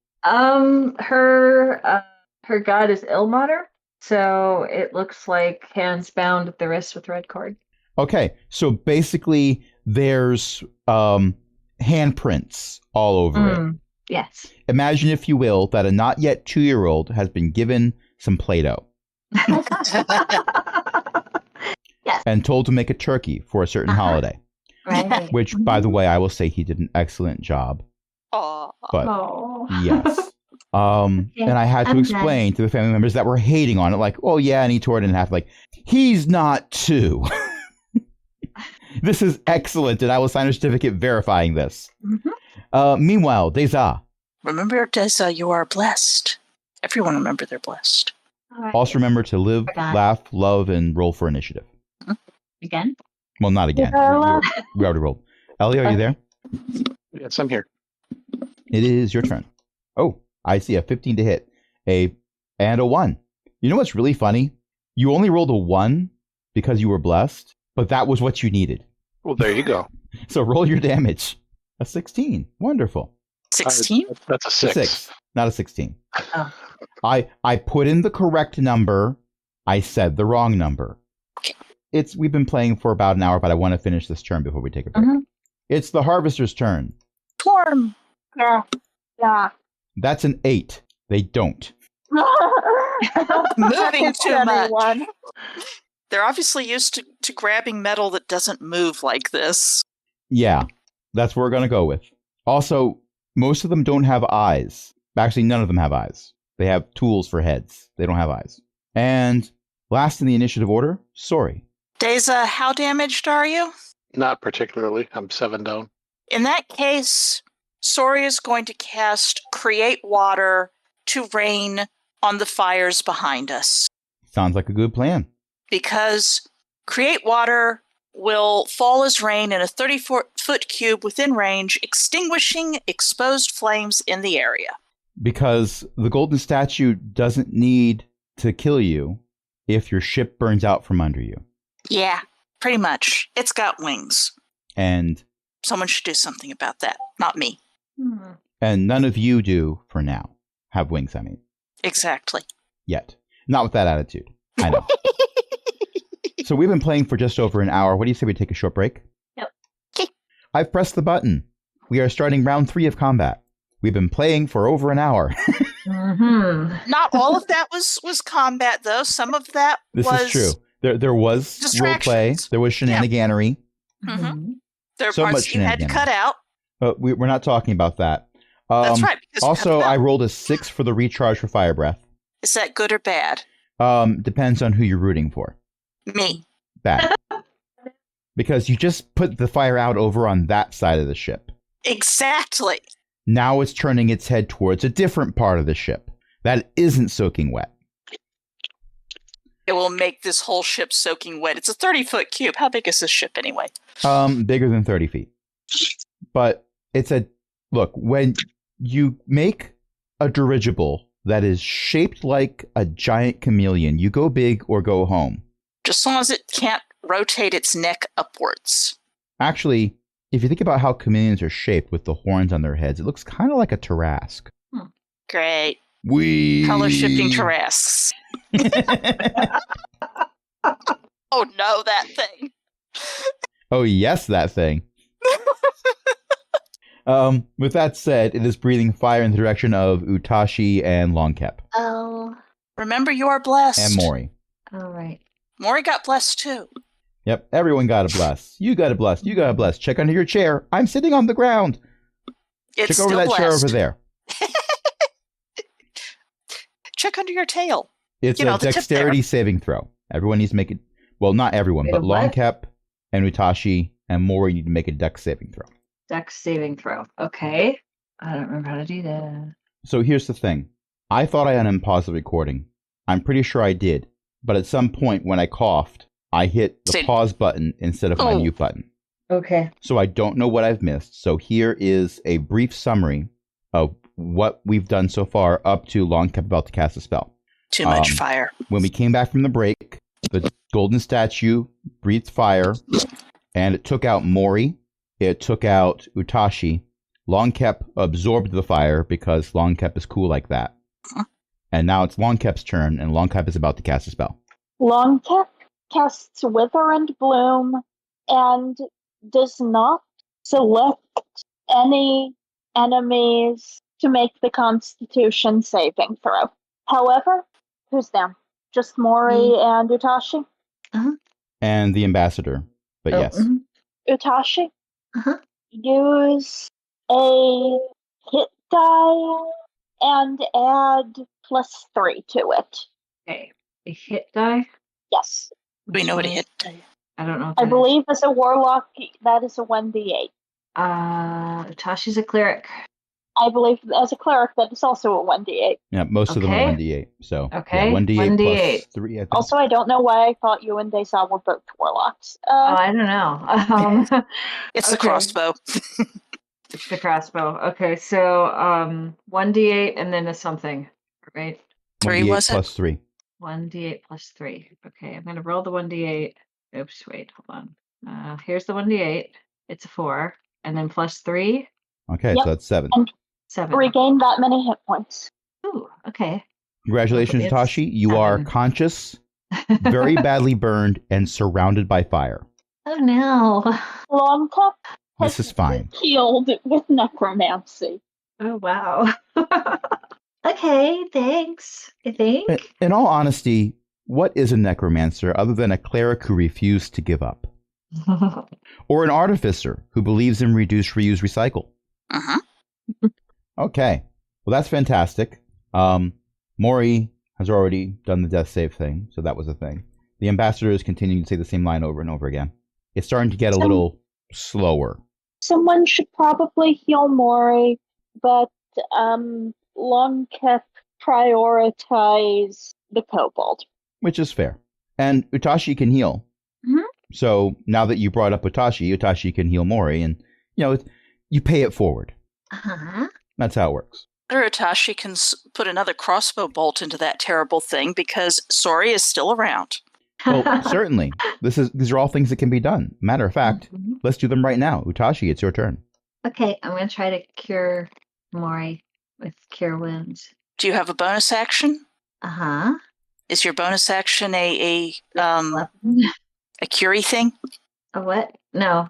Her Her god is Ilmater, so it looks like hands bound at the wrist with red cord. Okay, so basically there's handprints all over it. Yes. Imagine, if you will, that a not yet 2-year-old has been given some Play-Doh Yes. and told to make a turkey for a certain holiday. Right. Which, by the way, I will say he did an excellent job. Aw. But Oh. yes. And I had to explain to the family members that were hating on it, like, oh yeah, and he tore it in half. Like, he's not 2. This is excellent, and I will sign a certificate verifying this. Meanwhile, Deza. Remember, Deza, you are blessed. Everyone remember they're blessed. All right. Also remember to live, Forgot. laugh, love, and roll for initiative. Again? Well, not again. We already rolled. Ellie, are you there? Yes, I'm here. It is your turn. Oh, I see a 15 to hit. And a 1. You know what's really funny? You only rolled a 1 because you were blessed, but that was what you needed. Well, there you go. So roll your damage. A 16. Wonderful. 16? That's a A 6. 6, not a 16. Oh. I put in the correct number. I said the wrong number. Okay. We've been playing for about an hour, but I want to finish this turn before we take a break. It's the harvester's turn. Swarm. Yeah. Yeah. That's an 8. They don't. Moving too much. Anyone. They're obviously used to grabbing metal that doesn't move like this. Yeah, that's what we're going to go with. Also, most of them don't have eyes. Actually, none of them have eyes. They have tools for heads. They don't have eyes. And last in the initiative order, Sori. Deza, how damaged are you? Not particularly. I'm 7 down. In that case, Sori is going to cast Create Water to rain on the fires behind us. Sounds like a good plan. Because Create Water will fall as rain in a 30-foot cube within range, extinguishing exposed flames in the area. Because the golden statue doesn't need to kill you if your ship burns out from under you. Yeah, pretty much. It's got wings. And Someone should do something about that. Not me. none of you do for now. Have wings, I mean. Exactly. Yet. Not with that attitude. I know. So we've been playing for just over an hour. What do you say we take a short break? Yep. Okay. I've pressed the button. We are starting round 3 of combat. We've been playing for over an hour. Not all of that was combat, though. Some of that This was... is true. There was role play. Distractions. There was shenaniganery. Mhm. There are So parts much you had to shenanigans. cut out. But we're not talking about that. That's right. Because you Also, cut it I out. rolled a 6 for the recharge for fire breath. Is that good or bad? Depends on who you're rooting for. Me. Bad. Because you just put the fire out over on that side of the ship. Exactly. Now it's turning its head towards a different part of the ship that isn't soaking wet. It will make this whole ship soaking wet. It's a 30-foot cube. How big is this ship anyway? Bigger than 30 feet. But it's look, when you make a dirigible that is shaped like a giant chameleon, you go big or go home. Just as long as it can't rotate its neck upwards. Actually, if you think about how chameleons are shaped with the horns on their heads, it looks kind of like a Tarrasque. Great. Wee. Color shifting Tarrasques. Oh no, that thing. Oh yes, that thing. With that said, it is breathing fire in the direction of Utashi and Longkep. Oh. Remember, you are blessed. And Mori. All right. Mori got blessed too. Yep, everyone got a bless. You got a bless. You got a bless. Check under your chair. I'm sitting on the ground. It's Check still over that blessed. chair over there. Check under your tail. It's You know, a the tip dexterity saving throw. Everyone needs to make it. Well, not everyone, Wait, but a what? Longkep and Utashi and Mori need to make a dex saving throw. Dex saving throw. Okay. I don't remember how to do that. So here's the thing. I thought I unpaused the recording. I'm pretty sure I did. But at some point when I coughed, I hit the Say- pause button instead of my Oh. mute button. Okay. So I don't know what I've missed. So here is a brief summary of what we've done so far up to Longkep about to cast a spell. Too much Um, fire. When we came back from the break, the golden statue breathed fire, and it took out Mori. It took out Utashi. Longkep absorbed the fire because Longkep is cool like that. And now it's Longkep's turn, and Longkep is about to cast a spell. Longtech casts Wither and Bloom and does not select any enemies to make the Constitution saving throw. However, who's down? Just Mori Me. and Utashi? And the ambassador. But yes. Utashi, Uh-huh. use a hit die and add +3 to it. Okay. A hit die? Yes. We know what a hit. I don't know. What I that is. believe as a warlock, that is a 1d8. Tasha's a cleric. I believe as a cleric, that is also a 1d8. Yeah, most of them are Okay. 1d8. So, Okay, yeah, 1d8 1d8. plus 3, I think. Also, I don't know why I thought you and Desa were both warlocks. Oh, I don't know. It's the Okay. crossbow. It's the crossbow. Okay, so 1d8 and then a something, right? 3 1d8 was it? plus 3. 1d8 plus 3. Okay, I'm gonna roll the 1d8. Oops, wait, hold on. Here's the 1d8. It's a 4, and then plus 3, Okay, Yep. so that's 7. And 7. regain that many hit points. Ooh, okay. Congratulations, It's Tashi. You are 7. conscious, very badly burned, and surrounded by fire. Oh no. Longtop This is fine. healed with necromancy. Oh wow. Okay, thanks. I think. In all honesty, what is a necromancer other than a cleric who refused to give up? Or an artificer who believes in reduce, reuse, recycle? Uh-huh. Okay. Well, that's fantastic. Mori has already done the death save thing, so that was a thing. The ambassador is continuing to say the same line over and over again. It's starting to get a little slower. Someone should probably heal Mori, but Longkept prioritize the kobold. Which is fair. And Utashi can heal. Mhm. So now that you brought up Utashi, Utashi can heal Mori, and you pay it forward. Uh-huh. That's how it works. Uratashi can put another crossbow bolt into that terrible thing because Sori is still around. Well, certainly. These are all things that can be done. Matter of fact, Mhm. let's do them right now. Utashi, it's your turn. Okay, I'm gonna try to cure Mori with cure wounds. Do you have a bonus action? Uh-huh. Is your bonus action a Weapon. curie thing? A what? No.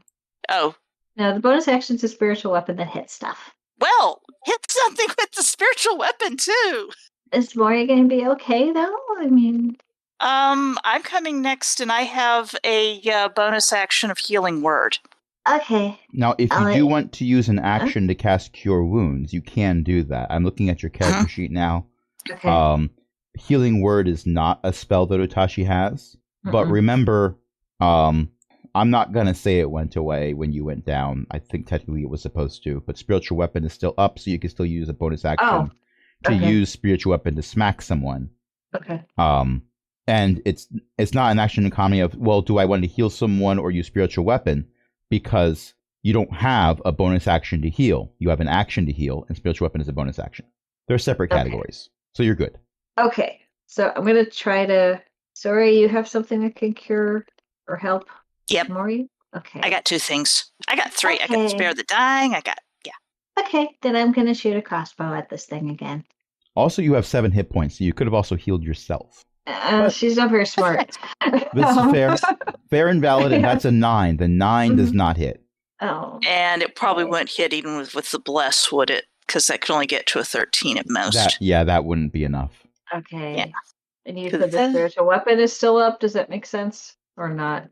Oh, No, the bonus action's a spiritual weapon that hits stuff. well, hit something with the spiritual weapon too. Is Mori gonna be okay though? I mean, I'm coming next, and I have a bonus action of healing word. okay. Now, if you I'll do let- want to use an action to cast Cure Wounds, you can do that. I'm looking at your character Uh-huh. sheet now. Okay. Healing Word is not a spell that Utashi has. But Mm-mm. remember, I'm not going to say it went away when you went down. I think technically it was supposed to. But Spiritual Weapon is still up, so you can still use a bonus action to okay. use Spiritual Weapon to smack someone. Okay. And it's not an action economy of, well, do I want to heal someone or use Spiritual Weapon? Because you don't have a bonus action to heal. You have an action to heal, and Spiritual Weapon is a bonus action. They're separate Okay. categories. So you're good. Okay. So I'm gonna try to. Sorry, you have something that can cure or help Yep, Mori? Okay. I got 2 things. I got 3. I got Okay. spare the dying. Okay, then I'm gonna shoot a crossbow at this thing again. Also, you have 7 hit points, so you could have also healed yourself. But- She's not very smart. This is fair. Fair and valid, and Yeah. that's a 9. The 9 does Mhm. not hit. Oh. And it probably Okay. wouldn't hit even with the bless, would it? Because that could only get to a 13 at most. That wouldn't be enough. Okay. Yeah. And you said the spiritual weapon is still up. Does that make sense or not?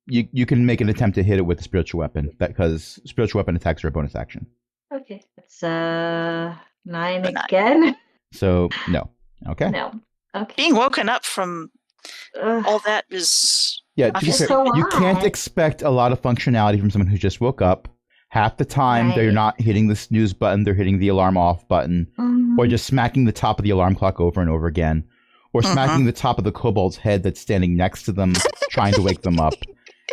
You can make an attempt to hit it with a spiritual weapon because spiritual weapon attacks are a bonus action. Okay. It's 9 A 9. again. So no. Okay. No. Okay. Being woken up from Ugh. all that is Yeah, to be Just fair, so you can't what? expect a lot of functionality from someone who just woke up. Half the time, they're Right. not hitting the snooze button; they're hitting the alarm off button, Mhm. or just smacking the top of the alarm clock over and over again, or smacking the top of the kobold's head that's standing next to them, trying to wake them up.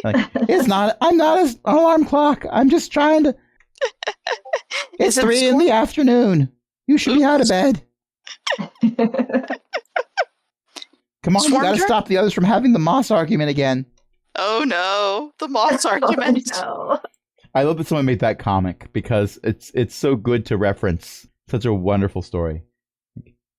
Like, I'm not an alarm clock. I'm just trying to. It's Is it 3 in the afternoon. You should be out of bed. Come on, you Swarm gotta drone? stop the others from having the moss argument again. oh no, the moss argument. Oh, I love that someone made that comic because it's so good to reference such a wonderful story.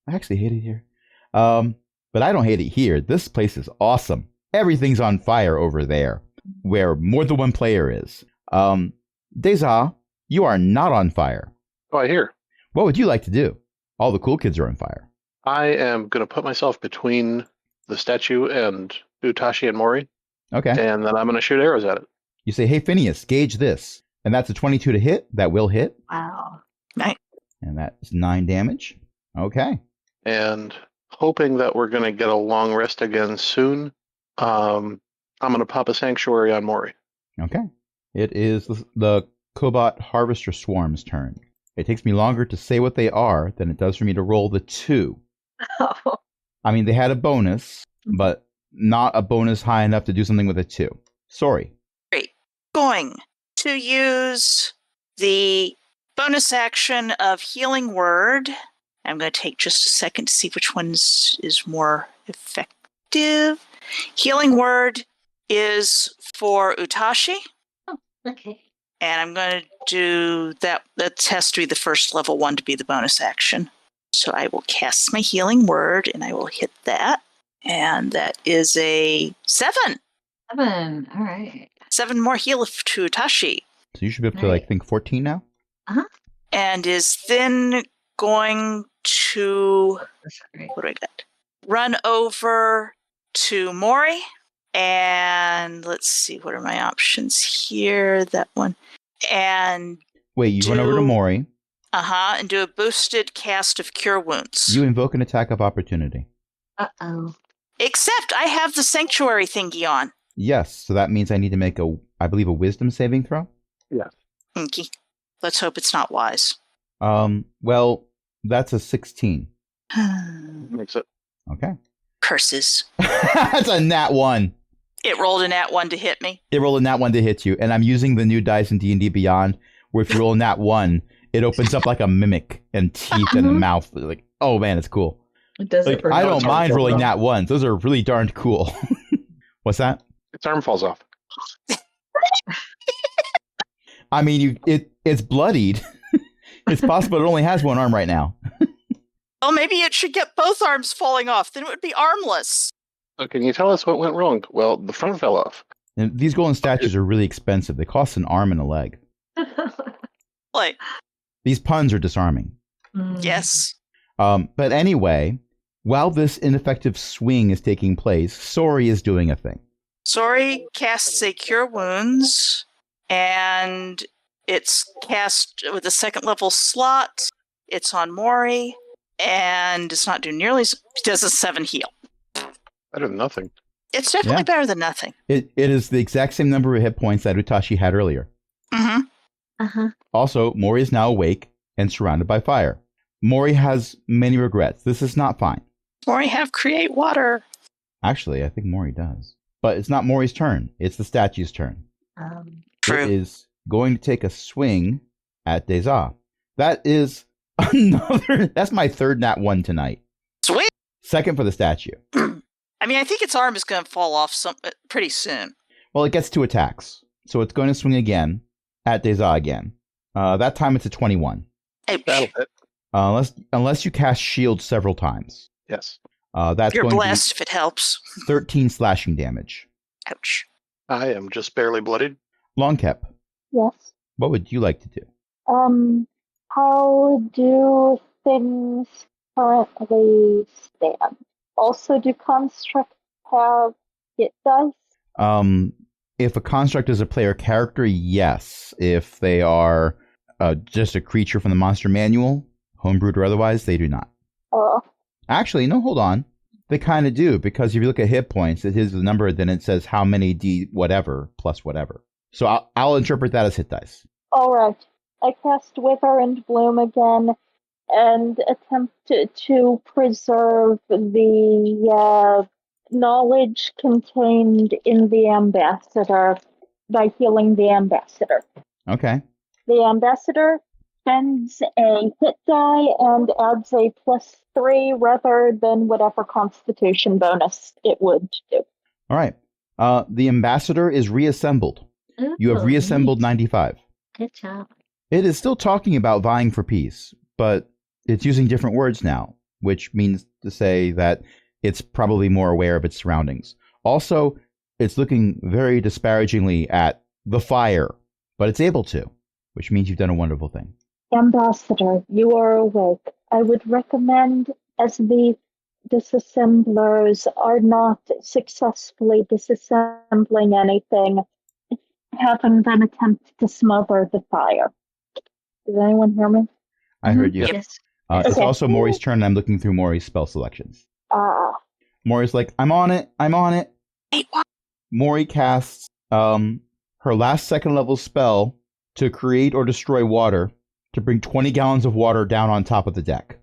I actually hate it here. But I don't hate it here. This place is awesome. Everything's on fire over there, where more than one player is. Deza, you are not on fire. Oh, I hear. What would you like to do? All the cool kids are on fire. I am going to put myself between the statue and Utashi and Mori, Okay. and then I'm going to shoot arrows at it. You say, hey, Phineas, gauge this. And that's a 22 to hit. That will hit. Wow. Nice. And that's 9 damage. Okay. And hoping that we're going to get a long rest again soon, I'm going to pop a sanctuary on Mori. Okay. It is the Cobot Harvester Swarm's turn. It takes me longer to say what they are than it does for me to roll the 2. Oh. I mean, they had a bonus, but not a bonus high enough to do something with a 2. Sorry. Great. Going to use the bonus action of Healing Word. I'm going to take just a second to see which one is more effective. Healing Word is for Utashi. Oh, okay. And I'm going to do that. That has to be the first level one to be the bonus action. So I will cast my Healing Word and I will hit that. And that is a 7. 7. All right. 7 more heal to Utashi. So you should be up to, Right. I think, 14 now? And is then going to, That's great. what do I got? Run over to Mori. And let's see, what are my options here? That one. And Wait, you run over to Mori. and do a boosted cast of Cure Wounds. You invoke an attack of opportunity. Uh-oh. Except I have the Sanctuary thingy on. Yes, so that means I need to make I believe, a wisdom saving throw? Yes. Okay. Let's hope it's not wise. Well, that's a 16. Makes it. Okay. Curses. That's a nat 1. It rolled a nat 1 to hit me. It rolled a nat 1 to hit you, and I'm using the new dice in D&D Beyond, where if you roll a nat 1, it opens up like a mimic and teeth and a mouth. Like, oh man, it's cool. It does Like, it for I no don't mind charge. rolling nat 1s. Those are really darn cool. What's that? Its arm falls off. I mean, it's bloodied. It's possible it only has one arm right now. Well, maybe it should get both arms falling off. Then it would be armless. So can you tell us what went wrong? Well, the front fell off. And these golden statues are really expensive. They cost an arm and a leg. Like, These puns are disarming. yes. But anyway, while this ineffective swing is taking place, Sori is doing a thing. Sori casts a Cure Wounds, and it's cast with a second level slot. It's on Mori, and it's not doing nearly. It does a 7 heal. Better than nothing. It's definitely Yeah. better than nothing. It is the exact same number of hit points that Utashi had earlier. Mm-hmm. Uh-huh. Also, Mori is now awake and surrounded by fire. Mori has many regrets. This is not fine. Mori have create water. Actually, I think Mori does. But it's not Mori's turn. It's the statue's turn. True. It is going to take a swing at Deza. That is another... That's my third nat 1 tonight. Sweet. Second for the statue. I mean, I think its arm is going to fall off pretty soon. Well, it gets 2 attacks. So it's going to swing again at Deza again. That time it's a 21. Ouch. That'll hit. Unless you cast shield several times. Yes. That's You're going blessed if it helps. to be 13 slashing damage. Ouch. I am just barely bloodied. Longcap, Yes. what would you like to do? How do things currently stand? Also, do constructs have hit dice? If a construct is a player character, yes. If they are just a creature from the monster manual, homebrewed or otherwise, they do not. Actually, no, hold on. They kind of do, because if you look at hit points, it is the number, then it says how many D whatever plus whatever. So I'll interpret that as hit dice. Alright. I cast Wither and Bloom again and attempt to preserve the knowledge contained in the ambassador by healing the ambassador. Okay. The ambassador spends a hit die and adds a +3 rather than whatever constitution bonus it would do. All right. The ambassador is reassembled. You have Ooh, reassembled neat. 95. Good job. It is still talking about vying for peace, but it's using different words now. which means to say that it's probably more aware of its surroundings. Also, it's looking very disparagingly at the fire, but it's able to, which means you've done a wonderful thing. Ambassador, you are awake. I would recommend, as the disassemblers are not successfully disassembling anything, having them attempt to smother the fire. Does anyone hear me? I heard you. Yes. It's Okay. also Maury's turn, and I'm looking through Maury's spell selections. Maury's like, I'm on it. Wait, what? Maury casts her last second level spell to create or destroy water to bring 20 gallons of water down on top of the deck.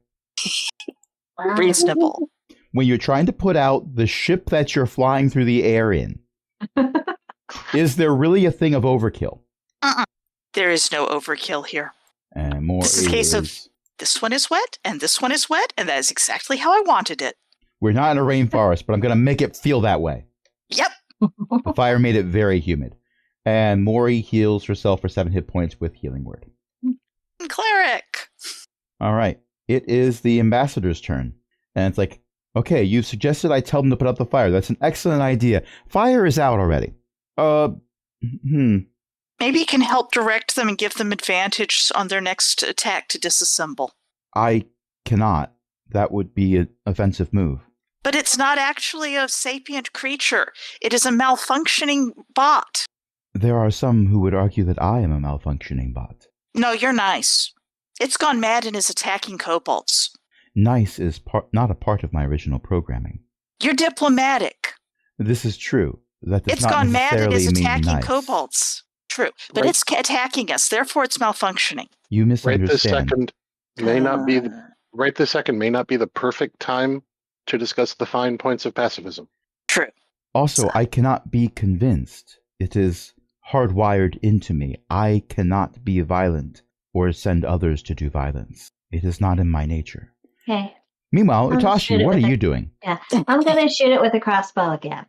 Wow. Reasonable. When you're trying to put out the ship that you're flying through the air in, is there really a thing of overkill? There is no overkill here. And Maury This is a case of this one is wet, and this one is wet, and that is exactly how I wanted it. We're not in a rainforest, but I'm going to make it feel that way. Yep. The fire made it very humid. And Maury heals herself for 7 hit points with Healing Word. Cleric. All right. It is the ambassador's turn. And it's like, okay, you've suggested I tell them to put out the fire. That's an excellent idea. Fire is out already. Maybe you can help direct them and give them advantage on their next attack to disassemble. I cannot. That would be an offensive move. But it's not actually a sapient creature. It is a malfunctioning bot. There are some who would argue that I am a malfunctioning bot. No, you're nice. It's gone mad and is attacking kobolds. Nice is not a part of my original programming. You're diplomatic. This is true. That does It's not gone mad and is necessarily mean attacking nice. kobolds. True. But Right. it's attacking us, therefore it's malfunctioning. You Right this misunderstand. second may not be the perfect time to discuss the fine points of pacifism. True. Also, I cannot be convinced. It is hardwired into me. I cannot be violent or send others to do violence. It is not in my nature. Okay. Meanwhile, I'm Utashi, shooting what are with you a- doing? Yeah. I'm going to shoot it with a crossbow again.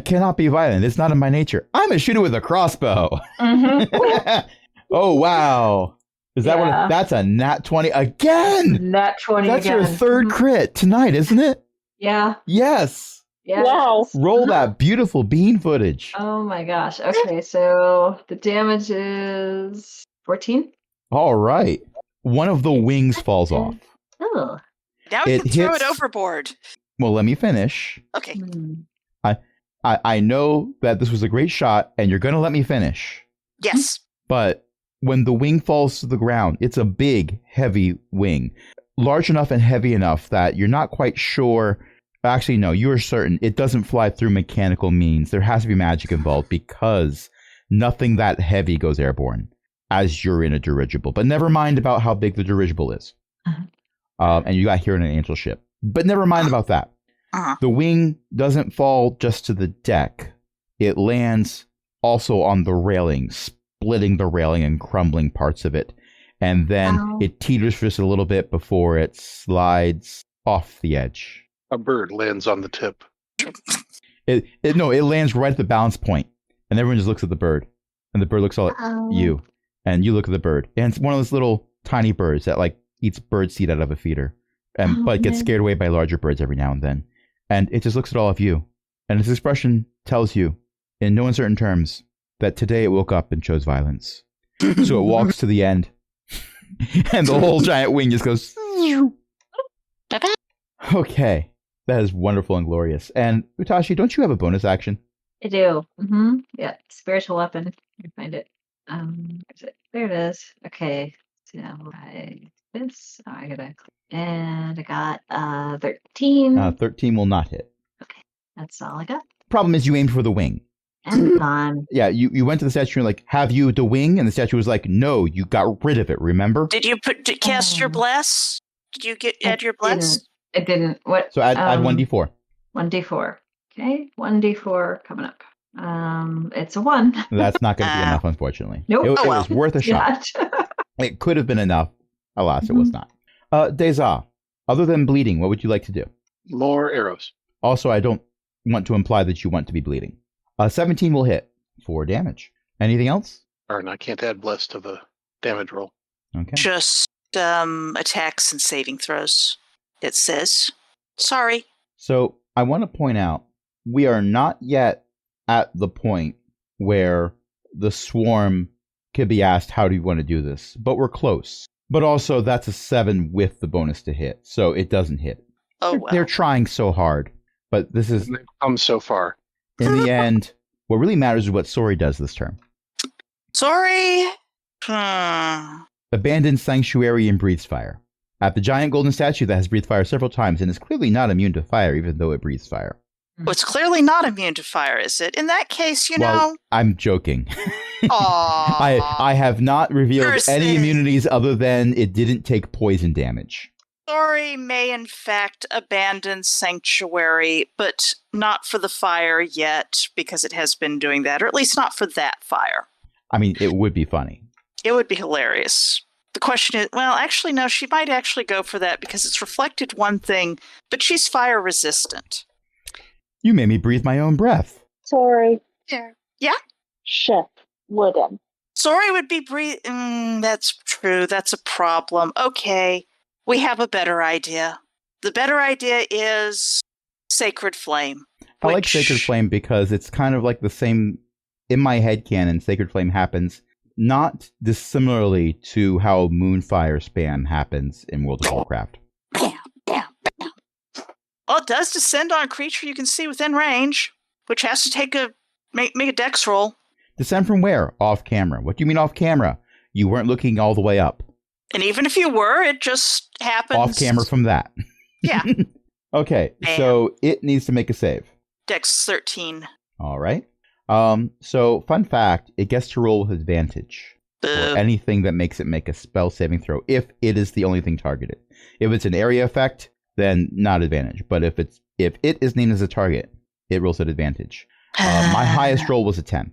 Cannot be violent. It's not in my nature. I'm a shooter with a crossbow. Mm-hmm. Oh, wow. Is that Yeah. what? That's a nat 20 again. Nat 20 That's again. your third Mhm. crit tonight, isn't it? Yeah. Yes. Yeah. Wow. Roll that beautiful bean footage. Oh my gosh. Okay, so the damage is 14. All right. One of the wings falls off. Oh. Now we It can throw it hits- overboard. Well, let me finish. Okay. Hmm. I know that this was a great shot, and you're going to let me finish. Yes. But when the wing falls to the ground, it's a big, heavy wing. Large enough and heavy enough that you're not quite sure. Actually, no, you are certain it doesn't fly through mechanical means. There has to be magic involved because nothing that heavy goes airborne as you're in a dirigible. But never mind about how big the dirigible is. And you got here in an angel ship. But never mind about that. Uh-huh. The wing doesn't fall just to the deck. It lands also on the railing, splitting the railing and crumbling parts of it. And then Ow. it teeters for just a little bit before it slides off the edge. A bird lands on the tip. It lands right at the balance point. And everyone just looks at the bird. And the bird looks all at you. And you look at the bird. And it's one of those little tiny birds that like eats bird seed out of a feeder. And but gets man. scared away by larger birds every now and then. And it just looks at all of you. And its expression tells you, in no uncertain terms, that today it woke up and chose violence. So it walks to the end. And the whole giant wing just goes. Bye-bye. Okay. That is wonderful and glorious. And Utashi, don't you have a bonus action? I do. Mm-hmm. Yeah. Spiritual weapon. Let me find it. Where's it? There it is. Okay. So I gotta, and I got 13. 13 will not hit. That's all I got. Problem is you aimed for the wing. And gone. Yeah, you went to the statue and you're like, have you the wing? And the statue was like, no, you got rid of it, remember? Did you cast your bless? Did you add your bless? It didn't. What? So add 1d4. 1d4. Okay. 1d4 coming up. It's a 1. That's not going to be enough, unfortunately. Nope. It Oh, well. was worth a shot. Yeah. It could have been enough. Alas, it was not. Deza, other than bleeding, what would you like to do? More arrows. Also, I don't want to imply that you want to be bleeding. 17 will hit for damage. Anything else? And I can't add bless to the damage roll. Okay. Just attacks and saving throws. It says, sorry. So I want to point out, we are not yet at the point where the swarm could be asked, how do you want to do this? But we're close. But also, that's a 7 with the bonus to hit, so it doesn't hit. Oh, They're- well. They're trying so hard. But this is, They've come so far. in the end, what really matters is what Sori does this turn. Sorry. Hmm. Abandoned Sanctuary and breathes fire. At the giant golden statue that has breathed fire several times and is clearly not immune to fire, even though it breathes fire. Well, it's clearly not immune to fire, is it? In that case, you know. I'm joking. Aww. I have not revealed Person. any immunities other than it didn't take poison damage. Sorry may in fact abandon Sanctuary, but not for the fire yet, because it has been doing that, or at least not for that fire. I mean, it would be funny. It would be hilarious. The question is, well, actually, no, she might actually go for that because it's reflected one thing, but she's fire resistant. You made me breathe my own breath. Sorry. Yeah. Shit. Wooden. Sorry would be breathing. That's true. That's a problem. Okay. We have a better idea. The better idea is Sacred Flame. I like Sacred Flame because it's kind of like the same, in my headcanon, Sacred Flame happens not dissimilarly to how Moonfire spam happens in World of Warcraft. Bam, bam, bam. Well, it does descend on a creature you can see within range, which has to make a dex roll. Descend from where? Off camera. What do you mean off camera? You weren't looking all the way up. And even if you were, it just happens. Off camera from that. Yeah. Okay, Bam. so it needs to make a save. Dex 13. All right. So fun fact, it gets to roll with advantage for Boo. anything that makes it make a spell saving throw, if it is the only thing targeted. If it's an area effect, then not advantage. But if it is named as a target, it rolls at advantage. My highest roll was a 10.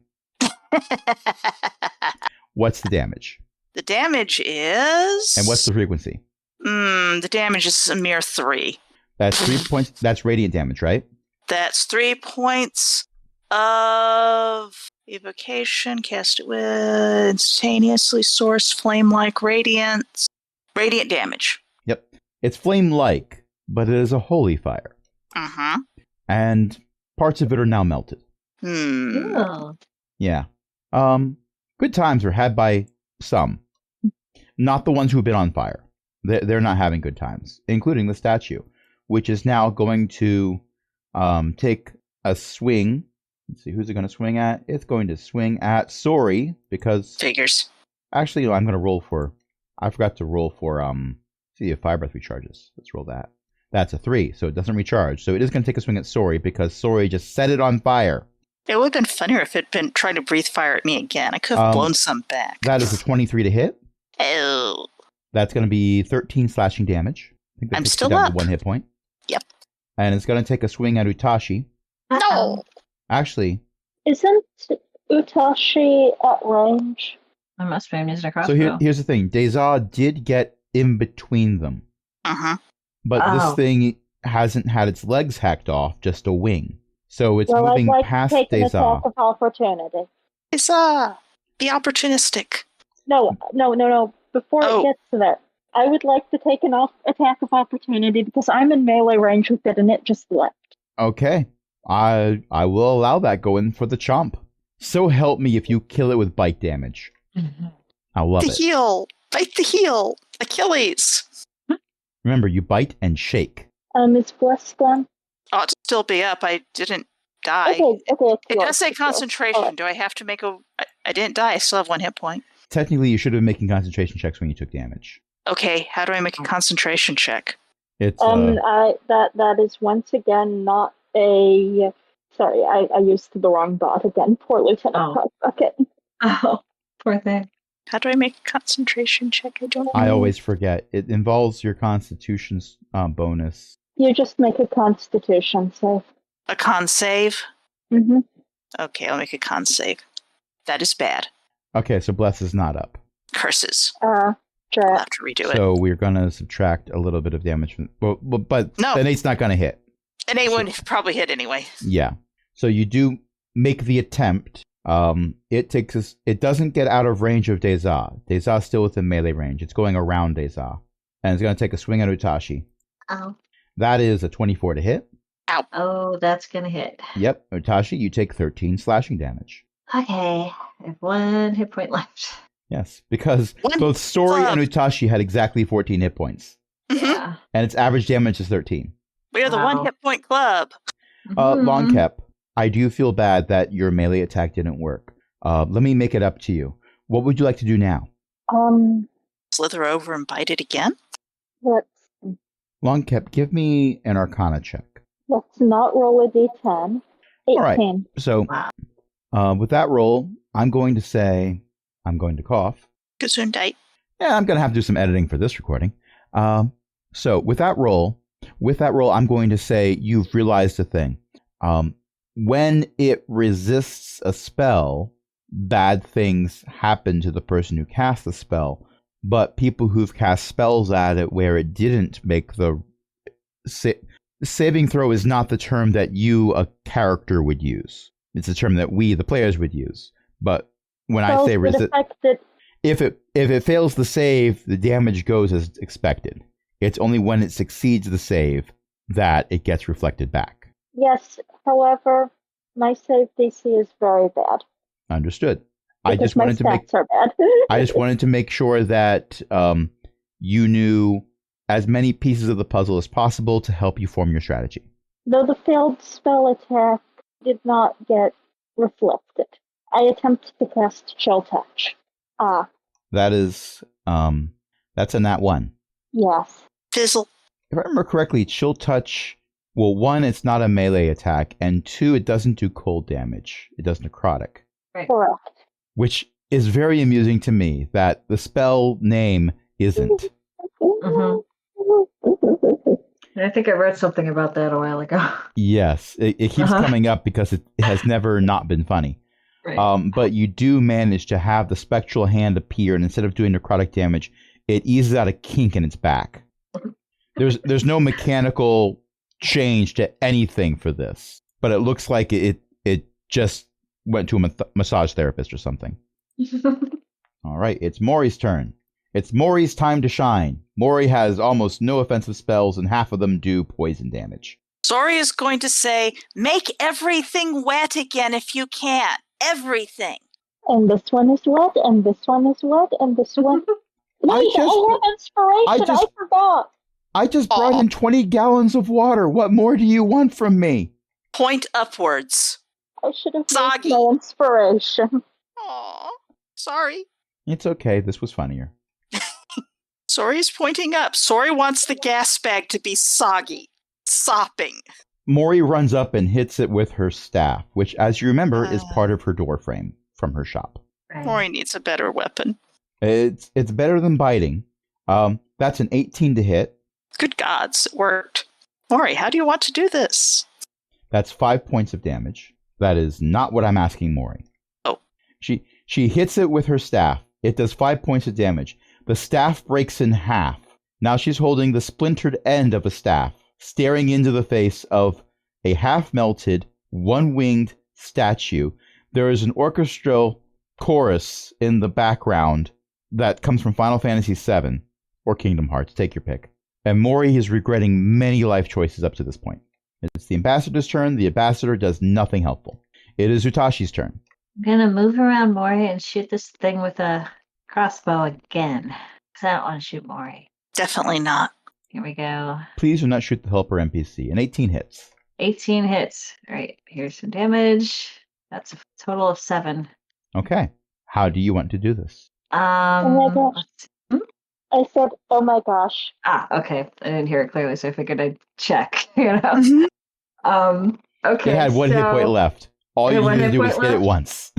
What's the damage? The damage is... And what's the frequency? The damage is a mere 3. That's 3 points. That's radiant damage, right? That's 3 points of evocation. Cast it with instantaneously source flame-like radiance. Radiant damage. Yep. It's flame-like, but it is a holy fire. Mm-hmm. And parts of it are now melted. Oh. Yeah. Good times are had by some. Not the ones who've been on fire. They're not having good times, including the statue, which is now going to take a swing. Let's see, who's it going to swing at? It's going to swing at Sori, because... Figures. Actually, I'm going to roll for... I forgot to roll for... see if Fire Breath recharges. Let's roll that. That's a 3, so it doesn't recharge. So it is going to take a swing at Sori, because Sori just set it on fire. It would have been funnier if it had been trying to breathe fire at me again. I could have blown some back. That is a 23 to hit. Oh. That's going to be 13 slashing damage. I think that I'm takes you still down to up. 1 hit point. Yep. And it's going to take a swing at Utashi. No. Actually, Isn't Utashi at range? I must be using a crossbow. so here's the thing. Deza did get in between them. Uh-huh. But Oh. this thing hasn't had its legs hacked off, just a wing. So it's Well, I'd moving like past to take an Deza. attack of opportunity. It's, be opportunistic. No. Before Oh. it gets to that, I would like to take an attack of opportunity because I'm in melee range with it and it just left. Okay. I will allow that go in for the chomp. So help me if you kill it with bite damage. Mhm. I'll love The it. heel. Bite the heel. Achilles. Remember, you bite and shake. Is Bless done? Ought to still be up. I didn't die. Okay, it's It yours, does say it's yours. concentration. Alright. Do I have to make I didn't die. I still have 1 hit point. Technically, you should have been making concentration checks when you took damage. Okay, how do I make a concentration check? It's That is once again not a. Sorry, I used the wrong bot again. Poor Lieutenant Oh. Okay. Oh, poor thing. How do I make a concentration check? I don't know. I always forget. It involves your Constitution's bonus. You just make a Constitution save. A con save? Mm-hmm. Okay, I'll make a con save. That is bad. Okay, so Bless is not up. Curses. I'll Drat. have to redo it. So we're going to subtract a little bit of damage from... But No. the nate's not going to hit. And anyone probably hit anyway. Yeah. So you do make the attempt. It doesn't get out of range of Deza. Deza's still within melee range. It's going around Deza. And it's going to take a swing at Utashi. Oh. That is a 24 to hit. Oh, that's gonna hit. Yep. Utashi, you take 13 slashing damage. Okay. I have 1 hit point left. Yes, because One both Sori and club. Utashi had exactly 14 hit points. Mhm. Yeah. And its average damage is 13. We are the Wow. one hit point club. Mhm. Longcap, I do feel bad that your melee attack didn't work. Let me make it up to you. What would you like to do now? Slither over and bite it again. Let's Longcap, give me an Arcana check. not roll a d10. 18. All right. So, Wow. with that roll, I'm going to say, I'm going to cough. Gesundheit. Yeah, I'm going to have to do some editing for this recording. So with that roll, I'm going to say you've realized a thing. When it resists a spell, bad things happen to the person who cast the spell. But people who've cast spells at it where it didn't make the saving throw is not the term that you, a character, would use. It's a term that we, the players, would use. But when I say resist, if it fails the save, the damage goes as expected. It's only when it succeeds the save that it gets reflected back. Yes, however, my save DC is very bad. Understood. Because I just my wanted to stats are bad. I just wanted to make sure that you knew as many pieces of the puzzle as possible to help you form your strategy. Though the failed spell attack did not get reflected. I attempted to cast Chill Touch. That is that's a nat 1. Yes. Fizzle. If I remember correctly, Chill Touch, well, 1, it's not a melee attack, and 2, it doesn't do cold damage. It does necrotic. Right. Correct. Which is very amusing to me that the spell name isn't. Mhm. I think I read something about that a while ago. Yes, it keeps coming up because it has never not been funny. Right. But you do manage to have the spectral hand appear, and instead of doing necrotic damage, it eases out a kink in its back. There's no mechanical change to anything for this, but it looks like it just went to a massage therapist or something. All right, it's Mori's turn. It's Mori's time to shine. Mori has almost no offensive spells, and half of them do poison damage. Sori is going to say, make everything wet again if you can. Everything. And this one is wet, and this one is wet, and this one... Wait, I have inspiration, I forgot. I just brought in 20 gallons of water. What more do you want from me? Point upwards. I should have Soggy. used my inspiration. Aw, sorry. It's okay. This was funnier. Sori is pointing up. Sori wants the gas bag to be soggy, sopping. Mori runs up and hits it with her staff, which, as you remember, is part of her door frame from her shop. Right. Mori needs a better weapon. It's better than biting. That's an 18 to hit. Good gods, it worked. Mori, how do you want to do this? That's 5 points of damage. That is not what I'm asking Mori. Oh. She hits it with her staff. It does 5 points of damage. The staff breaks in half. Now she's holding the splintered end of a staff, staring into the face of a half-melted, one-winged statue. There is an orchestral chorus in the background that comes from Final Fantasy VII or Kingdom Hearts. Take your pick. And Mori is regretting many life choices up to this point. It's the ambassador's turn. The ambassador does nothing helpful. It is Utashi's turn. I'm gonna move around Mori and shoot this thing with a crossbow again. Because I don't want to shoot Mori. Definitely not. Here we go. Please do not shoot the helper NPC. An 18 hits. 18 hits. All right, here's some damage. That's a total of 7. Okay. How do you want to do this? Oh my gosh. I said, oh my gosh. Okay. I didn't hear it clearly, so I figured I'd check, you know? Mm-hmm. Okay. It had one hit point left. All you needed to do was hit it once.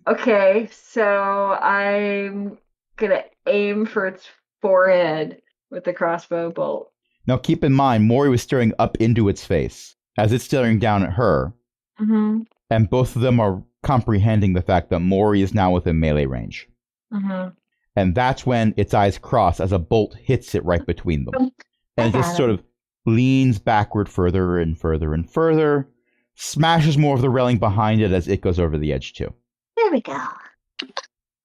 Okay, so I'm gonna aim for its forehead with the crossbow bolt. Now keep in mind, Mori was staring up into its face as it's staring down at her. Mm-hmm. And both of them are comprehending the fact that Mori is now within melee range. Mm-hmm. And that's when its eyes cross as a bolt hits it right between them. And it just sort of leans backward further and further and further, smashes more of the railing behind it as it goes over the edge too. There we go.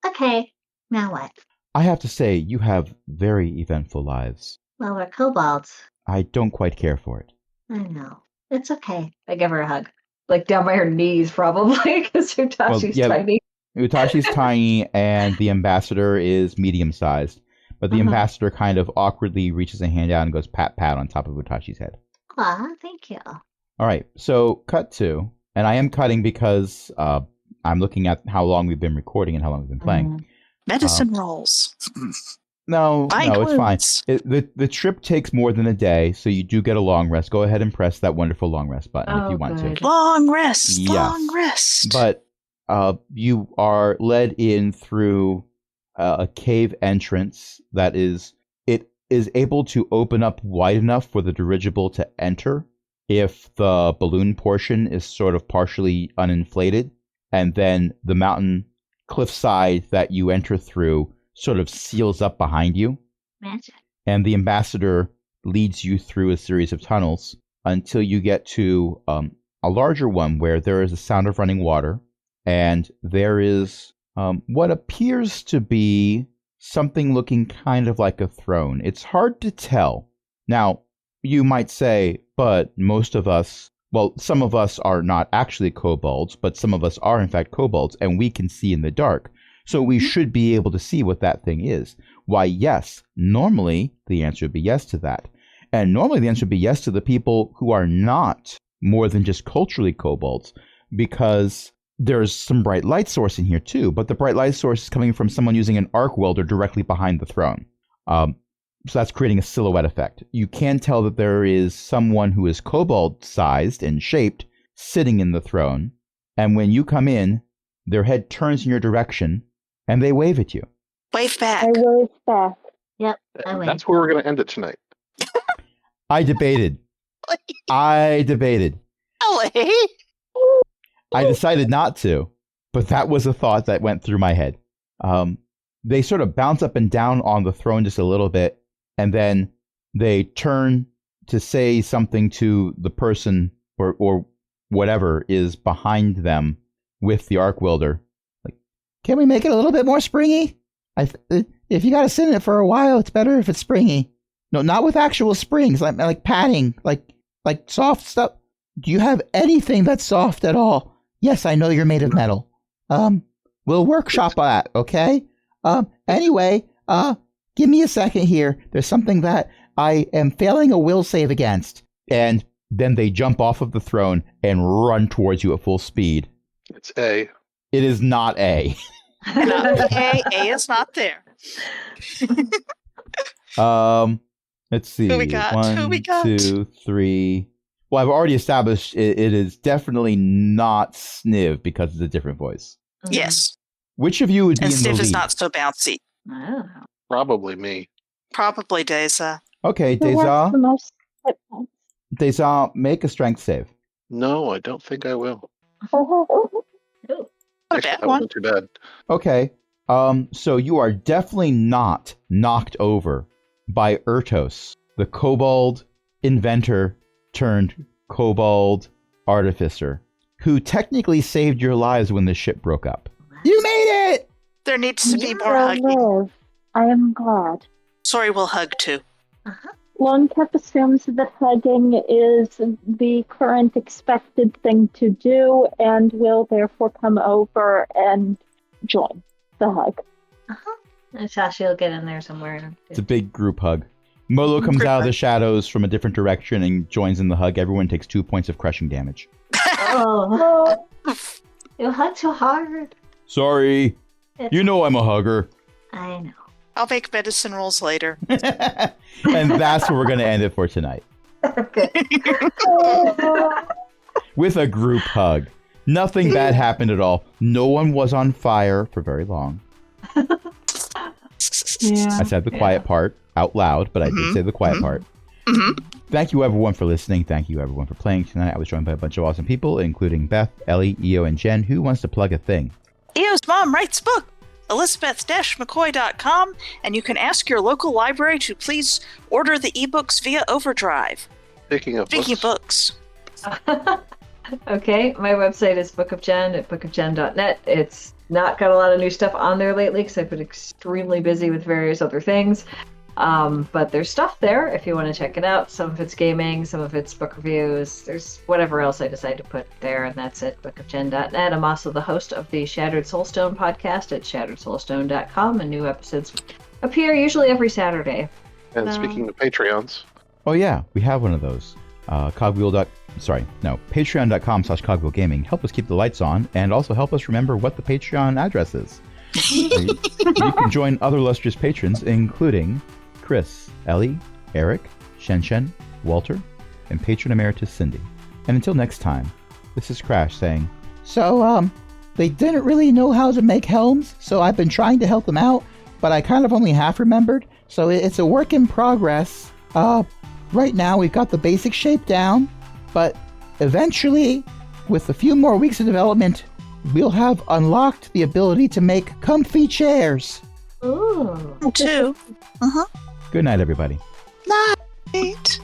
Okay, now what? I have to say, you have very eventful lives. Well, we're kobolds. I don't quite care for it. I know. It's okay. I give her a hug. Like down by her knees, probably, because Utashi's tiny. Utashi's tiny, and the ambassador is medium-sized. But the ambassador kind of awkwardly reaches a hand out and goes pat on top of Utashi's head. Aw, thank you. All right, so cut to, and I am cutting because I'm looking at how long we've been recording and how long we've been playing. Medicine rolls. No, it's fine. The trip takes more than a day, so you do get a long rest. Go ahead and press that wonderful long rest button if you want to. Long rest. Yes. Long rest. But you are led in through a cave entrance that is able to open up wide enough for the dirigible to enter if the balloon portion is sort of partially uninflated, and then the mountain cliffside that you enter through sort of seals up behind you. Magic. And the ambassador leads you through a series of tunnels until you get to a larger one where there is a sound of running water, and there is what appears to be something looking kind of like a throne. It's hard to tell. Now, you might say, but most of us, well, some of us are not actually kobolds, but some of us are in fact kobolds, and we can see in the dark. So we should be able to see what that thing is. Why, yes. Normally, the answer would be yes to that. And normally the answer would be yes to the people who are not more than just culturally kobolds, because there's some bright light source in here too, but the bright light source is coming from someone using an arc welder directly behind the throne. So that's creating a silhouette effect. You can tell that there is someone who is kobold-sized and shaped sitting in the throne, and when you come in, their head turns in your direction, and they wave at you. Wave back. I wave back. Yep, I wave. That's where we're going to end it tonight. I debated. Ellie. I decided not to, but that was a thought that went through my head. They sort of bounce up and down on the throne just a little bit, and then they turn to say something to the person or whatever is behind them with the arc welder. Like, can we make it a little bit more springy? If you got to sit in it for a while, it's better if it's springy. No, not with actual springs, like padding, like soft stuff. Do you have anything that's soft at all? Yes, I know you're made of metal. We'll workshop that, okay? Anyway, give me a second here. There's something that I am failing a will save against. And then they jump off of the throne and run towards you at full speed. It's A. It is not A. A is not there. Let's see. Who we got? 1, 2, 3. Well, I've already established it is definitely not Sniv because it's a different voice. Yes. Which of you would be And in the Sniff lead? is not so bouncy. I don't know. Probably me. Probably Deza. Okay, Who has the Deza. most hit points? Deza, make a strength save. No, I don't think I will. Ooh. Not a Actually, bad that one. wasn't too bad. Okay. So you are definitely not knocked over by Ertos, the kobold inventor turned kobold artificer, who technically saved your lives when the ship broke up. You made it! There needs to be more Well hugging. lived. I am glad. Sorry, we'll hug too. Longcap assumes that hugging is the current expected thing to do and will therefore come over and join the hug. Natasha will get in there somewhere. It's a big group hug. Molo comes out of the shadows from a different direction and joins in the hug. Everyone takes 2 points of crushing damage. Oh, you hug too hard. Sorry. You know I'm a hugger. I know. I'll make medicine rolls later. And that's where we're going to end it for tonight. Okay. With a group hug. Nothing bad happened at all. No one was on fire for very long. Yeah. I said the quiet part out loud, but I did say the quiet part. Thank you, everyone, for listening. Thank you, everyone, for playing tonight. I was joined by a bunch of awesome people, including Beth, Ellie, Eo, and Jen. Who wants to plug a thing? Eo's mom writes book, elizabeth-mccoy.com, and you can ask your local library to please order the ebooks via Overdrive. Speaking of books. Okay, my website is Book of Jen at bookofjen.net. It's not got a lot of new stuff on there lately because I've been extremely busy with various other things. But there's stuff there if you want to check it out. Some of it's gaming, some of it's book reviews. There's whatever else I decide to put there, and that's it, bookofjen.net. I'm also the host of the Shattered Soulstone podcast at shatteredsoulstone.com, and new episodes appear usually every Saturday. And speaking of Patreons, Oh yeah, we have one of those. Patreon.com/cogwheelgaming. Help us keep the lights on, and also help us remember what the Patreon address is. You can join other illustrious patrons, including Chris, Ellie, Eric, Shen, Walter, and patron emeritus Cindy. And until next time, this is Crash saying, So, they didn't really know how to make helms, so I've been trying to help them out, but I kind of only half remembered, so it's a work in progress. Right now we've got the basic shape down, but eventually, with a few more weeks of development, we'll have unlocked the ability to make comfy chairs. Ooh. too. Good night, everybody. Night.